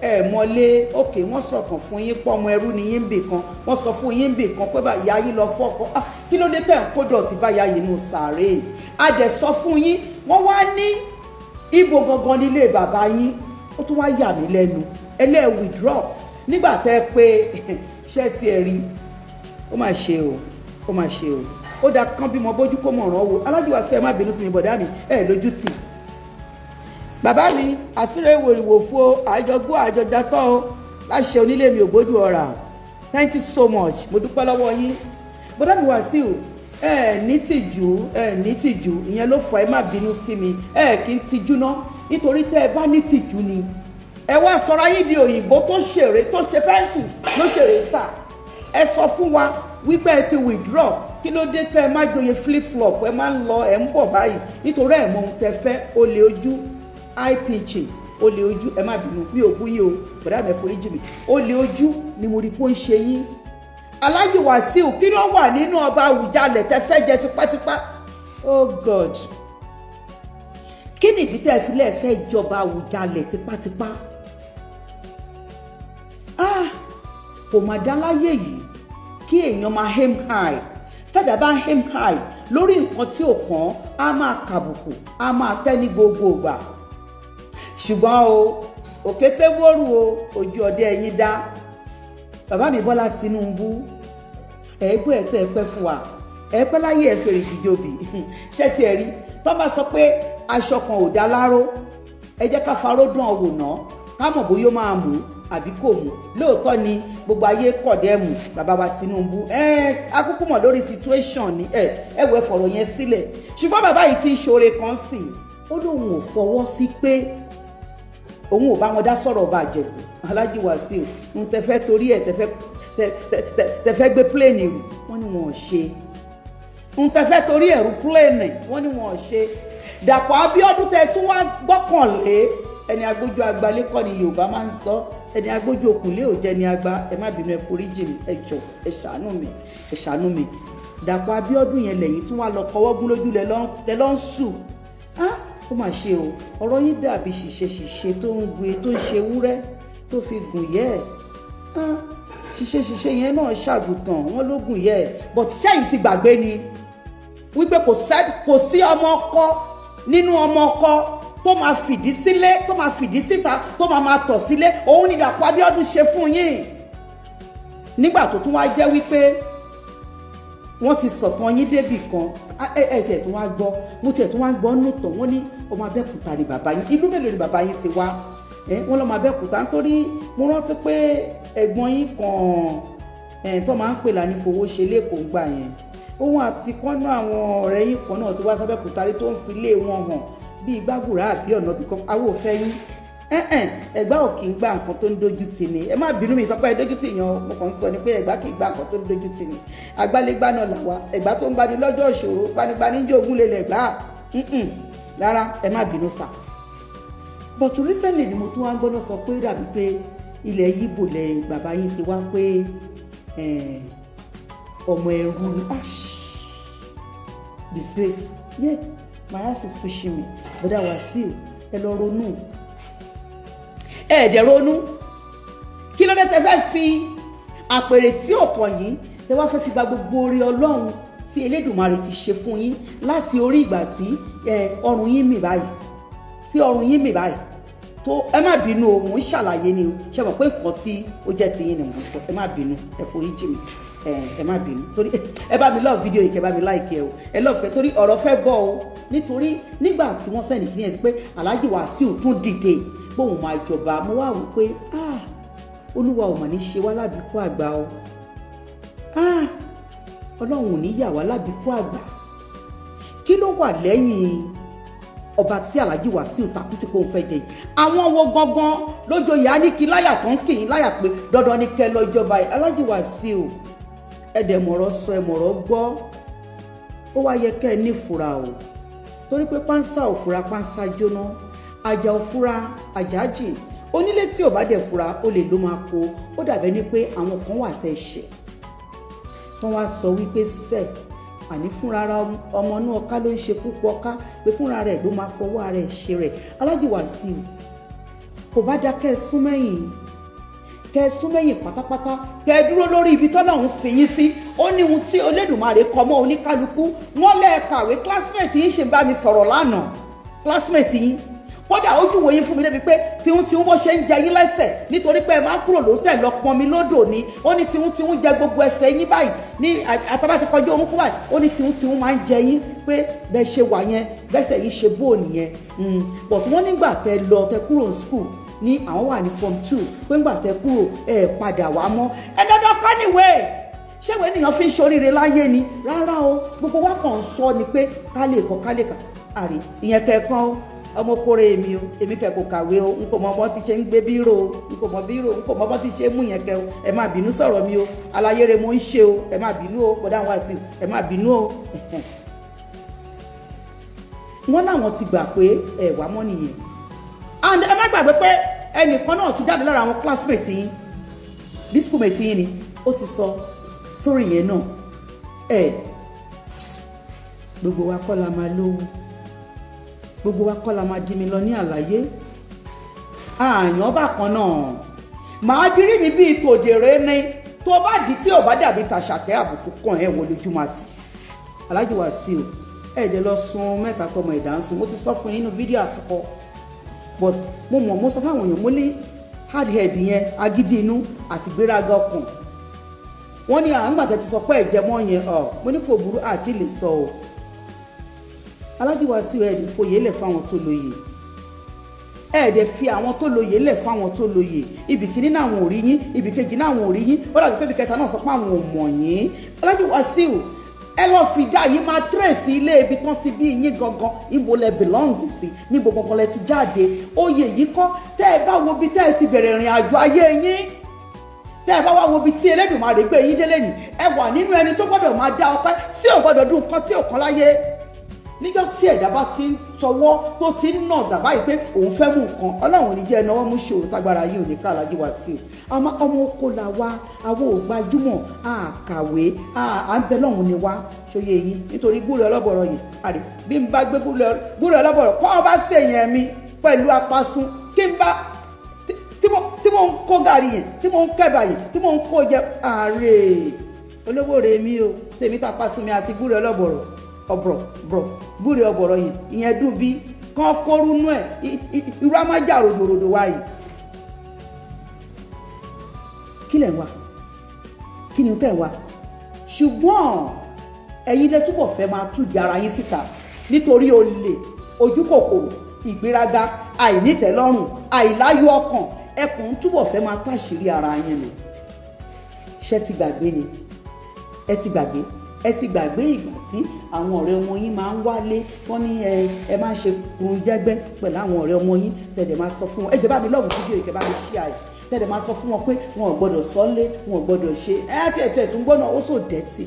Speaker 3: ẹ mọ̀lé òkè, wọ́n sọ̀kan fún yín pọ̀ ọmọ ẹrú ni yín bì kan, wọ́n sọ fún yín bì kan pé ìyá yín lọ fọ́kọ. kí ló dé tẹ̀ ń kó dọ̀tí bá ìyá yìí nù sàárè? a dẹ̀ sọ fún yín, wọ́n wá ní ibo gangan nílé bàbá yín. ó tún wá yà mí lẹ́nu, ẹlẹ́ withdraw nígbà tẹ́ pé ṣé ti ẹ̀ rí. ó mà ṣe o, ó dá kán bímọ bójú kó mọ̀ràn wo. Alhaji Wasiu, ẹ má bínú sí mi bọ̀dá mi, ẹ lójú tì. bàbá mi àsìrè ìwòrìwò fún àjọgbó àjọjàtọ̀ o, láṣẹ onílé mi ògbójú ọ̀rà. thank you so much, mo dúpẹ́ lọ́wọ́ yín. bọ̀dá mi Wasiu, ẹ ní tìjú, ìyẹn ló fọ, ẹ má bínú sí mi, ẹ kì í tijú ná, nítorí tẹ́ ẹ bá ní tìjú ni ẹ wá sọra yín di òyìnbó tó ṣeré, tó ṣe fẹ́ǹsù ló ṣeré sà. ẹ sọ fún wa wípé ẹ ti withdraw, kí ló dé tẹ́ ẹ má joyè flip flop, ẹ má ń lọ ẹ ń bọ̀ báyìí nítorí ẹ mọ ohun tẹ́ fẹ́. olè ojú, eye pitching, olè ojú, ẹ má bínú, mi ò bú yín o, bọ̀dá mi foríjì mi, olè ojú ni mo rí pé ó ń ṣe yín. Alhaji Wasiu, kí ló wà nínú ọba Àwùjalẹ̀ tẹ́ fẹ́ jẹ tipátipá? oh God, kí nìdí tẹ́ fi lẹ́ẹ̀ fẹ́ jọba Àwùjalẹ̀ tipátipá? kò má dá láyé yìí kí èèyàn máa aim high. tẹ́jà bá aim high lórí nǹkan tí ò kàn á máa kàbùkù, á máa tẹ́ ní gbogbo ìgbà. ṣùgbọ́n o, òkété wóru o, ojú ọdẹ ẹ̀yin dá. bàbá mi Bọ́lá Tinubu, ẹ̀ẹ́gbọ́ ẹ̀tọ́ ẹ̀pẹ́ fún wa, ẹ̀ẹ́pẹ́ láyé ẹ̀ fèrè kìjọbì. ṣé ti ẹ̀ rí tó bá sọ pé aṣọ kan ò dá láró, ẹ jẹ́ ká faró dán ọ wò ná, ká mọ̀ bóyá ó máa mú àbí kò mú. lóòótọ́ ni gbogbo ayé kọ̀dẹ́mù bàbá wa Tinubu, akúkú mọ̀ lórí situation ni, ẹ wọ ẹ̀fọ̀rọ̀ yẹn sílẹ̀. ṣùgbọ́n bàbá yìí ti ń ṣoore kan sí i, ó lóun ò fọwọ́ sí pé òun ò bá wọn dá sọ̀rọ̀ ọba Ìjẹ̀bú. Alhaji Wasiu, ń tẹ́fẹ́ torí ẹ̀ tẹ́fẹ́ gbé pléènì rù, wọ́n ní wọn ò ṣe. ń tẹ́fẹ́ torí ẹ̀rù pléènì, wọ́n ní wọn ò ṣe. Dàpọ̀ Abíọ́dún tẹ́ tún wá gbọ́kànlé, ẹni agbójú agbalé kọ́ ni Yorùbá máa ń sọ, ẹni agbójú òkùnlé ò jẹ́ ni agba. ẹ má bínú, ẹ foríjì mi, ẹ jọ̀ọ́, ẹ ṣàánú mi. Dàpọ̀ Abíọ́dún yẹn lẹ́yìn tún wá lọ kọwọ́gún lójú lẹ lọ́ ń sùn. ó mà ṣe o, ọ̀rọ̀ yín dàbí ṣìṣe tó ń gbé, tó ń ṣe wúrẹ́ tó fi gùn yẹ́ ẹ̀. ṣiṣẹ́ yẹn náà ṣàgùtàn wọn lógún yẹ but ṣẹ́yìn ti gbàgbé ni wípé kò sí ọmọ ọkọ nínú ọmọ ọkọ tó máa fìdí sílé tó máa fìdí síta tó máa tọ̀ sílé òun ni Dàpọ̀ Abíọ́dún ṣe fún yín nígbà tó tún wá jẹ́ wípé wọ́n ti sọ̀tàn yín débì kan tiẹ̀ tó wá gbọ́ mo tiẹ̀ tó wá gbọ́ nùtọ̀ wọ́n ní ọmọ Abẹ́òkúta ni bàbá yín ìlú mélòó ni bàbá yín ti wá wọ́n lọ́mọ Abẹ́òkúta nítorí mo rántí pé ẹ̀gbọ́n yín kan tó máa ń pè lání fowó ṣe lẹ́kọ̀ọ́ gbà yẹn òun àti kọ́nú àwọn ọ̀rẹ́ yín kan náà ti wá sábẹ́òkúta rí tó ń fi lé wọn hàn bíi gbàgùrà àbí ọ̀nà bí kan awó òfẹ́ yín ẹ̀gbá ò kì í gbà nǹkan tó ń dojú tì ní ẹ má bínú mi sọ pé ẹ dojú tì yan mo kàn ń sọ ni pé ẹ̀gbá kì í gbà nǹkan tó ń dojú tì ní agbálégbá náà làwa ẹ̀gbá tó ń bani lọ́jọ́ ìṣòro gbanigbani ń jogún lè lẹ̀gbá rárá ẹ má bínú sà but recently ni mo tún wá gbọ́dọ̀ sọ pé dàbí pé ilẹ̀ Yíbò lẹ bàbá yín ti wá pé ọmọ ẹrú ni disgrace yeah my ass is pushing me bọ́dà Wasiu ẹ lọ ronú ẹ̀ẹ́dẹ̀ ronú kí ló dé tẹ fẹ́ fi àpèrè tí ò kàn yín tẹ wá fẹ́ fi gba gbogbo oore Ọlọ́run tí Elédùmarè ti ṣe fún yín láti orí ìgbà tí ọrùn yín mì báyìí tó ẹ má bínú o mò ń ṣàlàyé ni o ṣe mọ̀ pé nǹkan tí ó jẹ́ ti yín ni mò ń sọ ẹ má bínú ẹ forí jì mí ẹ má bínú torí ẹ bá mi love fídíò yìí kẹ bá mi like ẹ o ẹ love kẹ torí ọ̀rọ̀ fẹ́ bọ̀ o nítorí nígbà tí wọ́n sẹ́ni kí ni ẹ ti pé Alhaji Wasiu tún dìde bóun máa jọba mo wá wò pé Olúwa ò mà ní ṣe wá lábìkú àgbà o Ọlọ́run ò ní yà wá lábìkú àgbà kí ló wà lẹ́yìn ọba tí Alhaji Wasiu takú tí kò ń fẹ́ jẹ àwọn wo gangan lójoyè á ní kí láyà tó ń kì í láyà pé dandan ní kẹ lọ ìjọba yìí Alhaji Wasiu ẹ̀dẹ̀mọ̀rọ̀ sọ ẹ̀mọ̀rọ̀ gbọ́ ó wá yẹ kẹ́ ẹ nífura o torí pé pánsá ò fura pánsá jóná àjà ò fura àjà jìn onílé tí ò bá dẹ̀ fura ó lè ló máa kó ó dàbẹ́ ní pé àwọn kan wà tẹ́ ṣẹ̀ tán wá sọ wípé sẹ́ẹ̀ àní fúnra ọmọ náà ká ló ń ṣe púpọ̀ ká pé fúnra rẹ̀ ló máa fọwọ́ ara ẹ̀ ṣe rẹ̀ Alhaji Wasiu kò bá dá kẹ́ ẹ sún mẹ́yìn pátápátá kẹ́ ẹ dúró lórí ibi tọ́lọ́run fi yín sí ó ní ohun tí Olódùmarè kọ mọ́ oníkálukú wọ́n lẹ́ẹ̀kàwé classmate yín ṣe bá mi sọ̀rọ̀ lánàá classmate yín kódà ojú wo yín fún mi débi pé tìhun bó ṣe ń jẹ yín lẹ́sẹ̀ nítorí pé ẹ máa ń kúrò lóṣẹ̀ lọ pọn mi lódò ni ó ní tìhun jẹ gbogbo ẹsẹ̀ yín báyìí ní àtàbà ti kọjú orúnkún báyìí ó ní tìhun máa ń jẹ yín pé bẹ́ẹ̀ ṣe wà yẹn bẹ́sẹ̀ yín ṣe bó nìyẹn but wọ́n nígbà tẹ lọ tẹ kúrò ní school ní àwọn wà ní form 2 pé ńgbà tẹ kúrò ẹ padà wá mọ́ ẹ dandan kọ́ níwèé ṣéwèé ènìyàn fi ń ṣoríire láyé ni rárá o gbogbo wa kàn ń sọ ni pé ká lè kà àrí ìyẹn kẹ̀kan ọmọkùnrin èmi o èmi kẹ kò kàwé o n kò mọ ọmọ ti ṣe ń gbé bírò o n kò mọ bírò n kò mọ ọmọ ti ṣe mú yẹn kẹ o ẹ má bínú sọ̀rọ̀ mi o àlàyé rẹ̀ mo ń ṣe o ẹ má bínú o bọ̀dá Wasiu ẹ má bínú o wọ́n láwọn ti gbà pé ẹ wà mọ́ nìyẹn and ẹ má gbàgbé pé ẹnìkan náà ti jáde lára àwọn classmate yín bí schoolmate yín ni ó ti sọ story yẹn náà gbogbo wa kọ́ la máa lówó gbogbo wa kọ́ la máa di mi lọ ní àlàyé àyàn bákan náà màá dirí mi bíi tòdèrè ní tó bá di tí ò bá dàbí tàṣàkẹ́ àbùkù kan ẹ̀ wọlé jùmọ̀ àti Alhaji Wasiu ẹ̀ẹ́dẹ̀ lọ sun mẹ́ta tọmọ ẹ̀dá ń sun mo ti sọ fún yín nínú fídíò àkọ́kọ́ but mo sọ fáwọn èèyàn mo ní hard head yẹn agídí inú àti gbéraga ọkàn wọ́n ní àǹgbàtẹ́ ti sọ pé ẹ̀jẹ̀ mọ́ yẹn mo ní kò burú àti lè sọ o Alhaji Wasiu ẹ̀ẹ́dẹ̀ fòye lẹ̀ fáwọn tó lóye ẹ̀ẹ́dẹ̀ fi àwọn tó lóye lẹ̀ fáwọn tó lóye ibì kíní náà àwọn ò rí yín ibì kejì náà àwọn ò rí yín ó dàbí pé ibì kẹta náà sọ pé àwọn ò mọ̀ yín Alhaji Wasiu ẹ lọ fìdá yìí máa tírèsì ilé ibi tán ti bí yín gangan ibo lẹ bìlọ́ǹgì sí níbo gangan lẹ ti jáde oyè yìí kọ́ tẹ́ ẹ bá wo bí tẹ́ ẹ ti bẹ̀rẹ̀ ìrìn àjò ayé yín tẹ́ ẹ bá wá wo bí tí Elédùmarè gbé yín délé ní ẹ wà nínú ẹni tó gbọ́dọ̀ máa dá ọpẹ́ tí ò gbọ́dọ̀ dún nǹkan tí ò kan láyé níjọ́ tí ẹ̀dá bá ti ń tọwọ́ tó ti ń nà dàbá yìí pé òun fẹ́ mú nǹkan Ọlọ́run ní jẹ́ ẹnáwó mú ṣòro tágbára yìí ò ní ká Alhaji Wasiu ọmọ oko la wá àwọn ò gbajúmọ̀ àkàwé à ń bẹ lọ́hùn ni wá ṣòye yín nítorí gbúrẹ́ ọlọ́bọ̀rọ̀ yìí àrè bí n bá gbé gbúrẹ́ ọlọ́bọ̀rọ̀ kọ́ ọ bá ṣèyàn mi pẹ̀lú apasún kí n bá tí mò ń kó gàrí yẹn tí mò ń kẹ́bà yẹn tí mò ń kó jẹ ààrẹ olówó rẹ̀ mi o tèmi tàpá sí mi àti gúrẹ́ ọlọ́bọ̀rọ̀ ọ̀bọ̀rọ̀ gúrẹ́ ọ̀bọ̀rọ̀ yẹn ìyẹn dùn bí kán kórunú ẹ̀ irú amájà ròdòròdò wa yìí. kí lẹ̀ ń wá kí ni tẹ̀ ń wá ṣùgbọ́n ẹ̀yin lè túbọ̀ fẹ́ máa túdi ara yín síta nítorí olè ojú kòkòrò ìgbéraga àìnítẹ̀lọ́rùn àìláyọ̀ ọkàn ẹkùn túbọ̀ fẹ́ máa táṣìírí ara yín ni. ṣé ti gbàgbé ni ẹ ti gbàgbé ìgbà tí àwọn ọ̀rẹ́ ọmọ yín máa ń wálé wọ́n ní ẹ máa ń ṣe kurun jẹ́gbẹ́ pẹ̀lú àwọn ọ̀rẹ́ ọmọ yín tẹ̀lé máa sọ fún wọn ẹ jẹ́ bá mi lọ́ọ̀bù fídíò ìkẹ́ bá mi ṣí àyè tẹ̀lé máa sọ fún wọn pé wọn ò gbọ́dọ̀ sọ́lé wọn ò gbọ́dọ̀ ṣe tiẹ̀ tó ń gbọ́nà ó sò dẹ́tì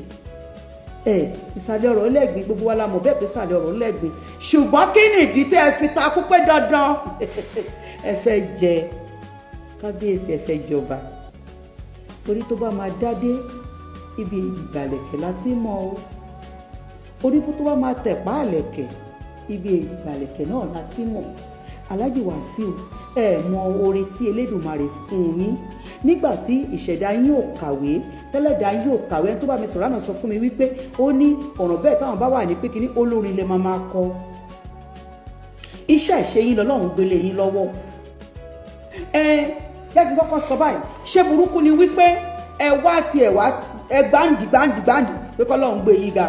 Speaker 3: ìsàlẹ̀ ọ̀rọ̀ lẹ́gbìn gbogbo wa la mọ̀ bẹ́ẹ̀ pé ìsàlẹ̀ ọ̀rọ̀ lẹ́gbìn ṣùgbọ́n kí ni ìdí tẹ́ ẹ fi takú pé dandan ẹ fẹ́ jẹ kábíyèsí ẹ fẹ́ jọba orí tó bá máa dádé ibi ìdìgbàlẹ̀kẹ̀ láti mọ̀ o orí tó bá máa tẹ̀pá àlẹ̀kẹ̀ ibi ìdìgbàlẹ̀kẹ̀ náà láti mọ̀. Alhaji Wasiu ẹ mọ oore tí Elédùmarè fún yín nígbà tí ìṣẹ̀dá yín ò kàwé tẹ́lẹ̀dá yín ò kàwé ẹni tó bá mi sọ̀rọ̀ àná sọ fún mi wípé ó ní ọ̀ràn bẹ́ẹ̀ táwọn bá wà ní pé kíní olórin lè máa kọ iṣẹ́ ìṣe yín lọ́lọ́run gbélé yín lọ́wọ́ yàgì kọ́kọ́ sọ báyìí ṣé burúkú ni wípé ẹ wá gbáǹdì pé kọ́lọ́run gbé yín ga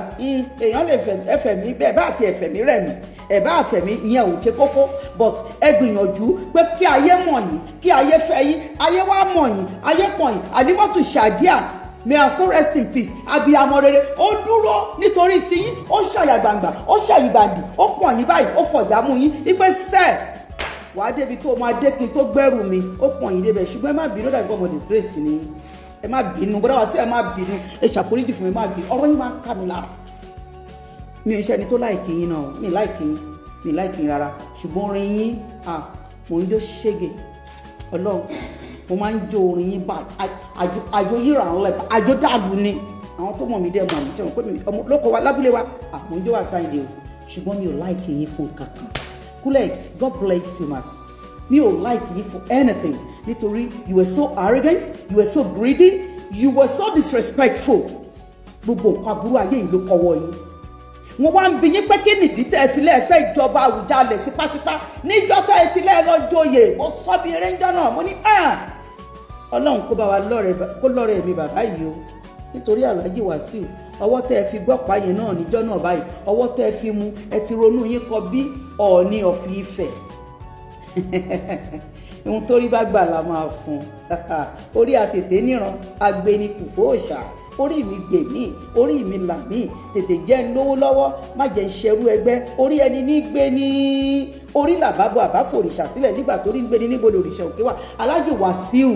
Speaker 3: èèyàn lè ẹfẹ̀mí bẹ́ẹ̀ bá àti ẹfẹ̀mí rẹ̀ mí ẹ̀bá àfẹ̀mí ìyẹn ò ṣe kókó but ẹ gbìyànjú pé kí ayé mọ̀ yín kí ayé fẹ́ yín ayé wá mọ̀ yín ayé pọ̀ yín àdìmọ́tò ṣàdíà may her soul rest in peace abiyamọ rere ó dúró nítorí tiyín ó ṣàyà gbangba ó ṣàyìbàdì ó pọ̀ yín báyìí ó fọ̀jà mú yín wípé sẹ́ẹ̀ wàá débi tó máa dé kí n tó gbẹ́rù mi ó pọ̀ yín débẹ̀ ṣùgbọ́n ẹ má bínú dàgbọ́ ọmọ disgrace ni ẹ má bínú bọ́dá wá sí ẹ má bínú ẹ ṣàforíjì fún mi má bínú ọ̀rọ̀ yín máa ń ká mi lára mi ò ń ṣe ẹni tó láìkì yín náà mi láìkì yín rárá ṣùgbọ́n orin yín mò ń jó ṣége ọlọ́run mo máa ń jó orin yín bá àjò yíra àwọn lẹ́bàá àjò dàlú ni àwọn tó mọ̀ mí dẹ́ mọ̀ mí ṣe mọ̀ pé mi lóko wa lábúlé wa mò ń jó wá sáyẹ̀dẹ̀ o ṣùgbọ́n mi ò láìkì yín fún kankan Kulex God bless you ma mi ò láìkì yín for anything nítorí you were so arrogant you were so greedy you were so disrespectful gbogbo nǹkan aburú ayé yìí ló kọ́wọ́ yín wọ́n wá ń bi yín pé kí nìdí tẹ́ ẹ fi lẹ́ẹ̀fẹ́ ìjọba Àwùjalẹ̀ tipátipá níjọ́ tẹ́ ẹ ti lẹ́ẹ̀ lọ joyè mo sọ bí eré ńjọ́ náà mo ní Ọlọ́run kó bá wa lọ́rẹ̀ mi bàbá yìí o nítorí Alhaji Wasiu ọwọ́ tẹ́ ẹ fi gbọ́pàá yẹn náà níjọ́ náà báyìí ọwọ́ tẹ́ ẹ fi mú ẹ ti ronú yín kọ bí Ọọ̀ni of Ifẹ̀ ohun tó rí bá gbà la máa fún orí àtètè níran agbẹnikù fòòṣà orí mi gbè mí orí mi là mí tètè jẹ́ ń lówó lọ́wọ́ má jẹ́ ń ṣerú ẹgbẹ́ orí ẹni ní gbé ní orí làbábọ̀ àbáfòrìṣà sílẹ̀ nígbà tó rí ń gbé ní níbo lòrìṣà òkè wà Alhaji Wasiu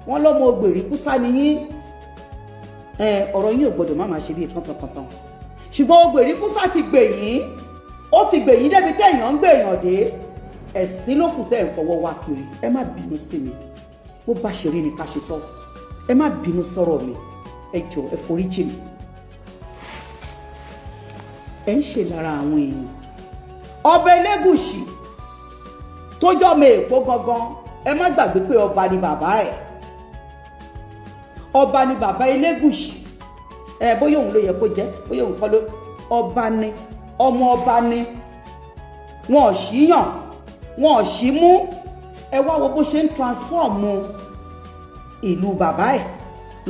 Speaker 3: wọ́n lọ́mọ ògbèrè kúsá ni yín ọ̀rọ̀ yín ò gbọ́dọ̀ má máa ṣe bí kọ́ńtọ̀kọ́ńtọ̀ ṣùgbọ́n ògbèrè kúsá ti gbè yín ó ti gbè yín débi téèyàn ń gbè yàn dé ẹ̀sìn lókùn tẹ́ ẹ̀ ń fọwọ́ wá kiri ẹ má bínú sí mi bó bá ṣe rí ni ká ṣe sọ ẹ má bínú sọ̀rọ̀ mi ẹ jọ̀ọ́ ẹ foríjì mi ẹ ń ṣe lára àwọn èèyàn ọba Elégùṣì tó jọmọ Èkó gangan ẹ má gbàgbé pé ọba ni bàbá ẹ̀ ọba ni bàbá Elégùṣì bóyá òun ló yẹ kó jẹ bóyá òun kọ́ ló ọba ni ọmọ ọba ni wọn ò ṣíyàn wọn ò ṣí mú ẹ wá wo bó ṣe ń transform ìlú bàbá ẹ̀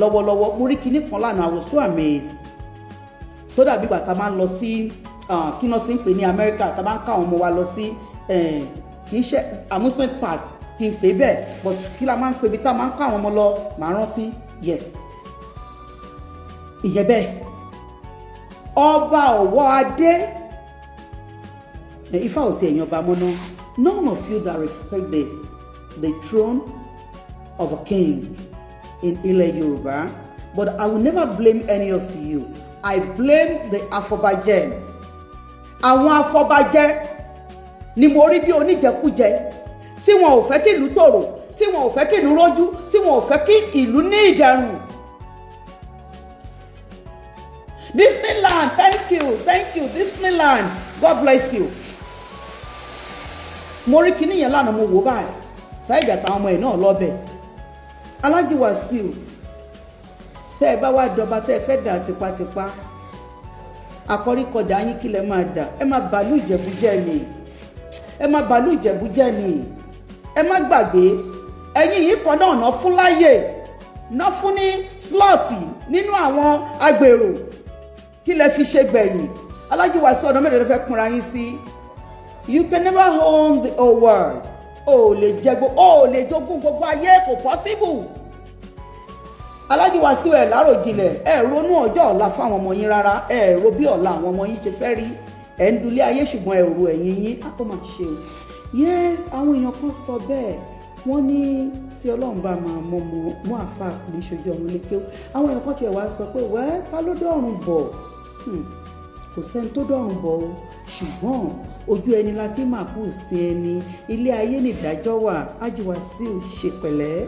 Speaker 3: lọ́wọ́lọ́wọ́ mo rí kinní kan lánàá I was so amazed tó dàbí ìgbà tá a máa ń lọ sí kí náà ti ń pè ní Amẹ́ríkà tá a máa ń ká àwọn ọmọ wa lọ sí kì í ṣe amusement park kì í pè bẹ́ẹ̀ but kí la máa ń pè bí tá a máa ń ká àwọn ọmọ lọ màá rántí yes ìyẹn bẹ́ẹ̀ ọba Ọ̀wọ́ adé Ifá ò sí ẹ̀yìn ọba mọ́ná none of you that respect the throne of a king in Ilẹ̀ Yorùbá but I will never blame any of you I blame the afọbajẹs àwọn afọbajẹ ni mo rí bí oníjẹkújẹ tí wọn ò fẹ́ kí ìlú tòrò tí wọn ò fẹ́ kí ìlú rójú tí wọn ò fẹ́ kí ìlú ní ìdẹ̀rùn. Disneyland thank you Disneyland God bless you. Mo rí kíní yẹn lánàá mo wò báyìí Saheed àtàwọn ọmọ ẹ̀ náà lọ́bẹ̀. Alhaji Wasiu tẹ́ ẹ bá wá dọba tẹ́ ẹ fẹ́ dà tipátipá àkọ́ríkọ̀dà yín kí lẹ máa dà, ẹ má bàálù Ìjẹ̀bú jẹ́ ni, ẹ má bàálù Ìjẹ̀bú jẹ́ ni. Ẹ má gbàgbé ẹ̀yin yìí kan náà ná fún láyè ná fún ní slọ́ọ̀tì nínú àwọn agbèrò, kí lẹ fi ṣe gbẹ̀yìn. Alhaji Wasiu ọ̀nà mẹ́rin lè fẹ́ kúnra yín sí. You can never own the whole world. O lè jogún gbogbo ayé, kò possible. Alhaji Wasiu ẹ̀ láròjinlẹ̀, ẹ̀ ronú ọjọ́ ọ̀la fáwọn ọmọ yín rárá, ẹ̀ ro bí ọ̀la àwọn ọmọ yín ṣe fẹ́ rí. Ẹ̀ ń dulé ayé ṣùgbọ́n ẹ̀ ro ẹ̀yìn yín, á kó máa ṣe o. Yes, àwọn èèyàn kan sọ bẹ́ẹ̀, wọ́n ní tí Ọlọ́run bá máa mú àáfàá ní ṣojú ọmọ lékè. Àwọn èèyàn kan tiẹ̀ wá sọ pé wẹ́ ta ló dọ̀rùn bọ̀? Kò sẹ́ni tó dọ̀rùn bọ̀ o, ṣùgbọ́n ojú ẹni láti máa kú sí ẹni, ilé ayé nìdájọ́ wà. Alhaji Wasiu ṣe pẹ̀lẹ́,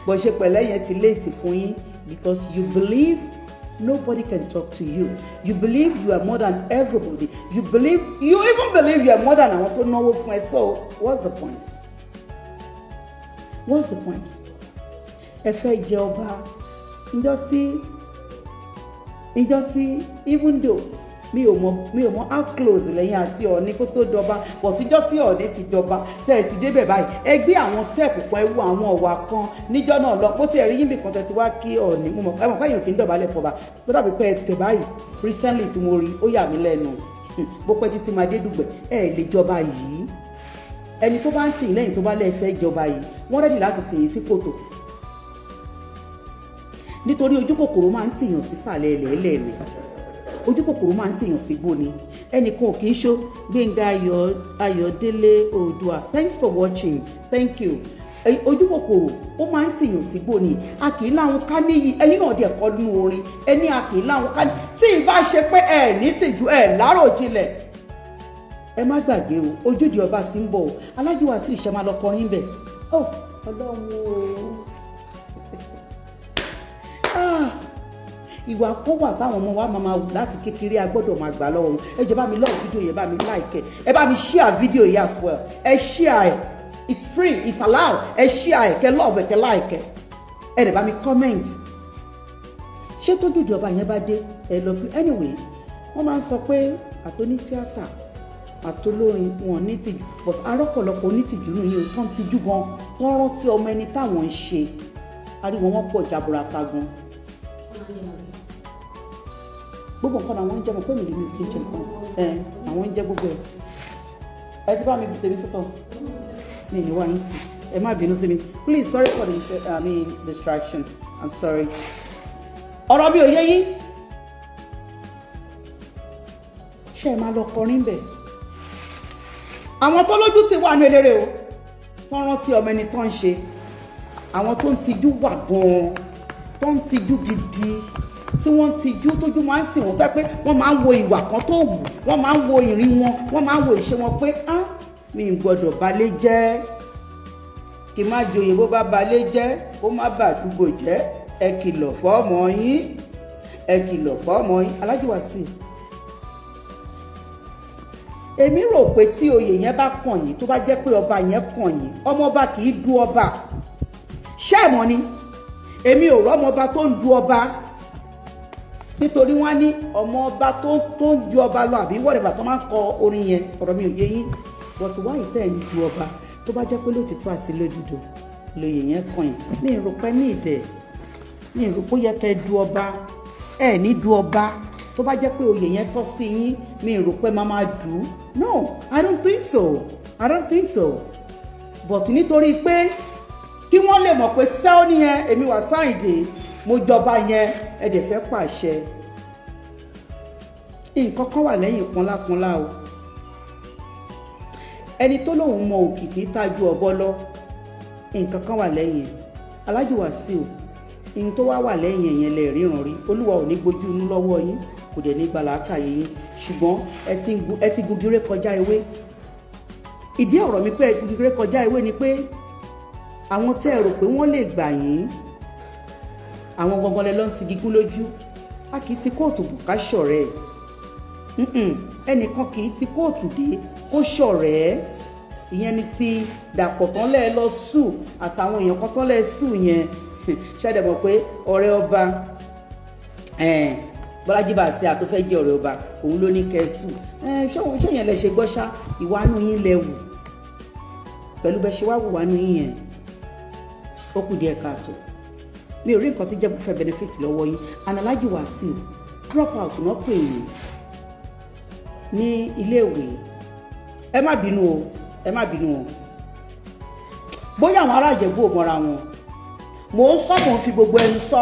Speaker 3: bọ̀ ṣe pẹ̀lẹ́ yẹn ti léètì fún yín because you believe nobody can talk to you. You believe you are more than everybody. You even believe you are more than àwọn tó náwó fún ẹ. So what's the point? What's the point? Ẹ fẹ́ jẹ ọba ìjọ tí even though mi ò mọ how close lẹ́yìn àti Ọọ̀ni kó tó jọba, but ìjọ tí Ọọ̀ni ti jọba tẹ́ ẹ ti débẹ̀ báyìí ẹ gbé àwọn step kan, ẹ wo àwọn ọ̀wà kan níjọ́ náà lọ. Mo ti ẹ̀rí yín bì kan tẹ́ ti wá kí Ọọ̀ni, mo mọ̀ káyọ̀ kí n dọ̀bálẹ̀ fọba tó dàbí pé ẹ tẹ̀ báyìí recently tí mo rí ó yà mí lẹ́nu. Bó pẹ́ títí máa dé Dùgbẹ̀ ẹ lè jọba yìí. Ẹni tó bá ń tì í lẹ́yìn tó bá lẹ́ẹ̀ fẹ́ jọba yìí wọ́n rẹ́dì láti sìn yín sí kòtò, nítorí ojú kòkòrò máa ń tìyàn sísàlẹ̀ ẹlẹ́ẹ̀lẹ́ ni, ojú kòkòrò máa ń tìyàn sígbó ni. Ẹnìkan ò kì í ṣó. Gbénga Ayọ̀délé Oòduà, thanks for watching, thank you. Ojú kòkòrò ó máa ń tìyàn sígbó ni. A kì í láwọn ká níyì, ẹ̀yin náà dẹ̀ kọ́ nínú orin ẹni a kì í láwọn ká ní. Tí ì bá ṣe pé ẹ ní tìjú ẹ láròjinlẹ̀, ẹ má gbàgbé o, ojúde ọba ti ń bọ̀ o. Alhaji Wasiu ìṣẹ́ máa lọ kọrin bẹ̀. Ó Ọlọ́run o. Ìwà kó wà táwọn ọmọ wa máa wù láti kékeré, a gbọ́dọ̀ máa gbà lọ́wọ́ wọn. Ẹ jẹ́ bá mi love fídíò yẹn, bá mi like ẹ bá mi share fídíò yẹn as well. Ẹ share ẹ, it's free, it's allowed. Ẹ share ẹ, kẹ́ love ẹ, kẹ́ like ẹ dẹ̀ bá mi comment. Ṣé tójúde ọba yẹn bá dé ẹ lọ bí anyway wọ́n máa ń sọ pé àtòní tíátà àtolórin wọn ní tìjú, but arọ́pọ̀lọpọ̀ onítìjú nù yín tán tìjú gan, wọ́n rántí ọmọ ẹni táwọn ń ṣe. Ariwo wọn pọ̀ jaburata gan. Gbogbo nǹkan àwọn ń jẹ mọ̀ pé mi lè mi ò kí ń jẹ nǹkan àwọn ń jẹ gbogbo ẹ̀. Ẹ ti bá mi tèmi sọ́tọ̀ mi ní wáyé sí, ẹ má bínú sí mi, please, sorry for the distraction, I'm sorry. Ọ̀rọ̀ mi ò yé yín. Ṣé ẹ máa lọ kọrin bẹ̀? Àwọn tó lójú ti wà ní eléré o, tó ń rántí ọmọ ẹni tó ń ṣe. Àwọn tó ń tijú wà gan-an, tó ń tijú gidi, tí wọ́n ń tijú tójú máa ń tì wọ́n tẹ́ pé wọ́n máa ń wo ìwà kan tó wù, wọ́n máa ń wo ìrìn wọn, wọ́n máa ń wo ìṣe wọn pé mi ì gbọ́dọ̀ balẹ̀ jẹ́, kí má joyè bó bá balẹ̀ jẹ́ kó má bàdúgbò jẹ́. Ẹ kìlọ̀ fọ́mọ yín, ẹ kìlọ̀ fọ́mọ yín. Alhaji Wasiu, èmi rò pé tí oyè yẹn bá kàn yín, tó bá jẹ́ pé ọba yẹn kàn yín, ọmọ ọba kì í du ọba. Ṣé ẹ mọ̀ ni? Èmi ò rọ́mọ ọba tó ń du ọba, nítorí wọ́n ní ọmọ ọba tó ń ju ọba lọ àbí whatever tó máa ń kọ orin yẹn. Ọ̀rọ̀ mi ò yé yín, but why tẹ́ ẹ̀ ń du ọba tó bá jẹ́ pé lótìtọ́ àti lódodo lóyè yẹn kàn yín? Mi ò rò pé ní ìdẹ̀, mi ò rò pé ó yẹ kẹ́ du ọba, ẹ ní du ọba. Tó bá jẹ́ pé oyè yẹn tọ́ sí yín, mi ò rò pé máa dù ú. No, I don't think so, I don't think so. But nítorí pé kí wọ́n lè mọ̀ pé sẹ́ọ́ nìyẹn, èmi Wasiu Ayinde mo jọba yẹn, ẹ dẹ̀ fẹ́ pàṣẹ. Nǹkan kan wà lẹ́yìn pọ́nlápọ́nlá o. Ẹni tó lóun mọ òkìtì tájú ọbọ lọ, nǹkan kan wà lẹ́yìn. Alhaji Wasiu, ihun tó wà lẹ́yìn yẹn lè ríran rí. Olúwa ò ní gbójú inú lọ́wọ́ yín, kò dẹ̀ ní gbàlàkàyè yín, ṣùgbọ́n ẹ ti gugire kọjá ewé. Ìdí ọ̀rọ̀ mi pé ẹ gugire kọjá ewé ni pé àwọn tẹ́ ẹ rò pé wọ́n lè gbà yín, àwọn gangan lẹ lọ ń ti gígún lójú. A kì í ti kóòtù bù ká ṣọ̀rẹ́ ẹ̀. Ẹnìkan kì í ti kóòtù dé kó ṣọ̀rẹ́. ìyẹn ni ti Dàpọ̀ tán lẹ́ẹ̀ lọ sùn àtàwọn èèyàn kan tán lẹ́ẹ̀ sùn yẹn ṣẹ́dẹ̀ mọ̀ pé ọ̀rẹ́ ọba Bọ́lájí Bàsíà tó fẹ́ jẹ́ ọ̀rẹ́ ọba òun ló ní kẹ́sù ṣé yẹn lẹ ṣe gbọ́ ṣá ìwánú yín lẹ wù pẹ̀lú bẹ́ ṣe wá wù wánú yín yẹn ó kù díẹ̀ káàtó mi ò rí nǹkan tí jẹ́bù fẹ́ benefit lọ́wọ́ yín Alhaji Wasiu drop out náà pè yín ní iléèwé ẹ má bínú o bóyá àwọn ará Ìjẹ̀bú ò mọ́ra wọn mò ń sọ mò ń fi gbogbo ẹnu sọ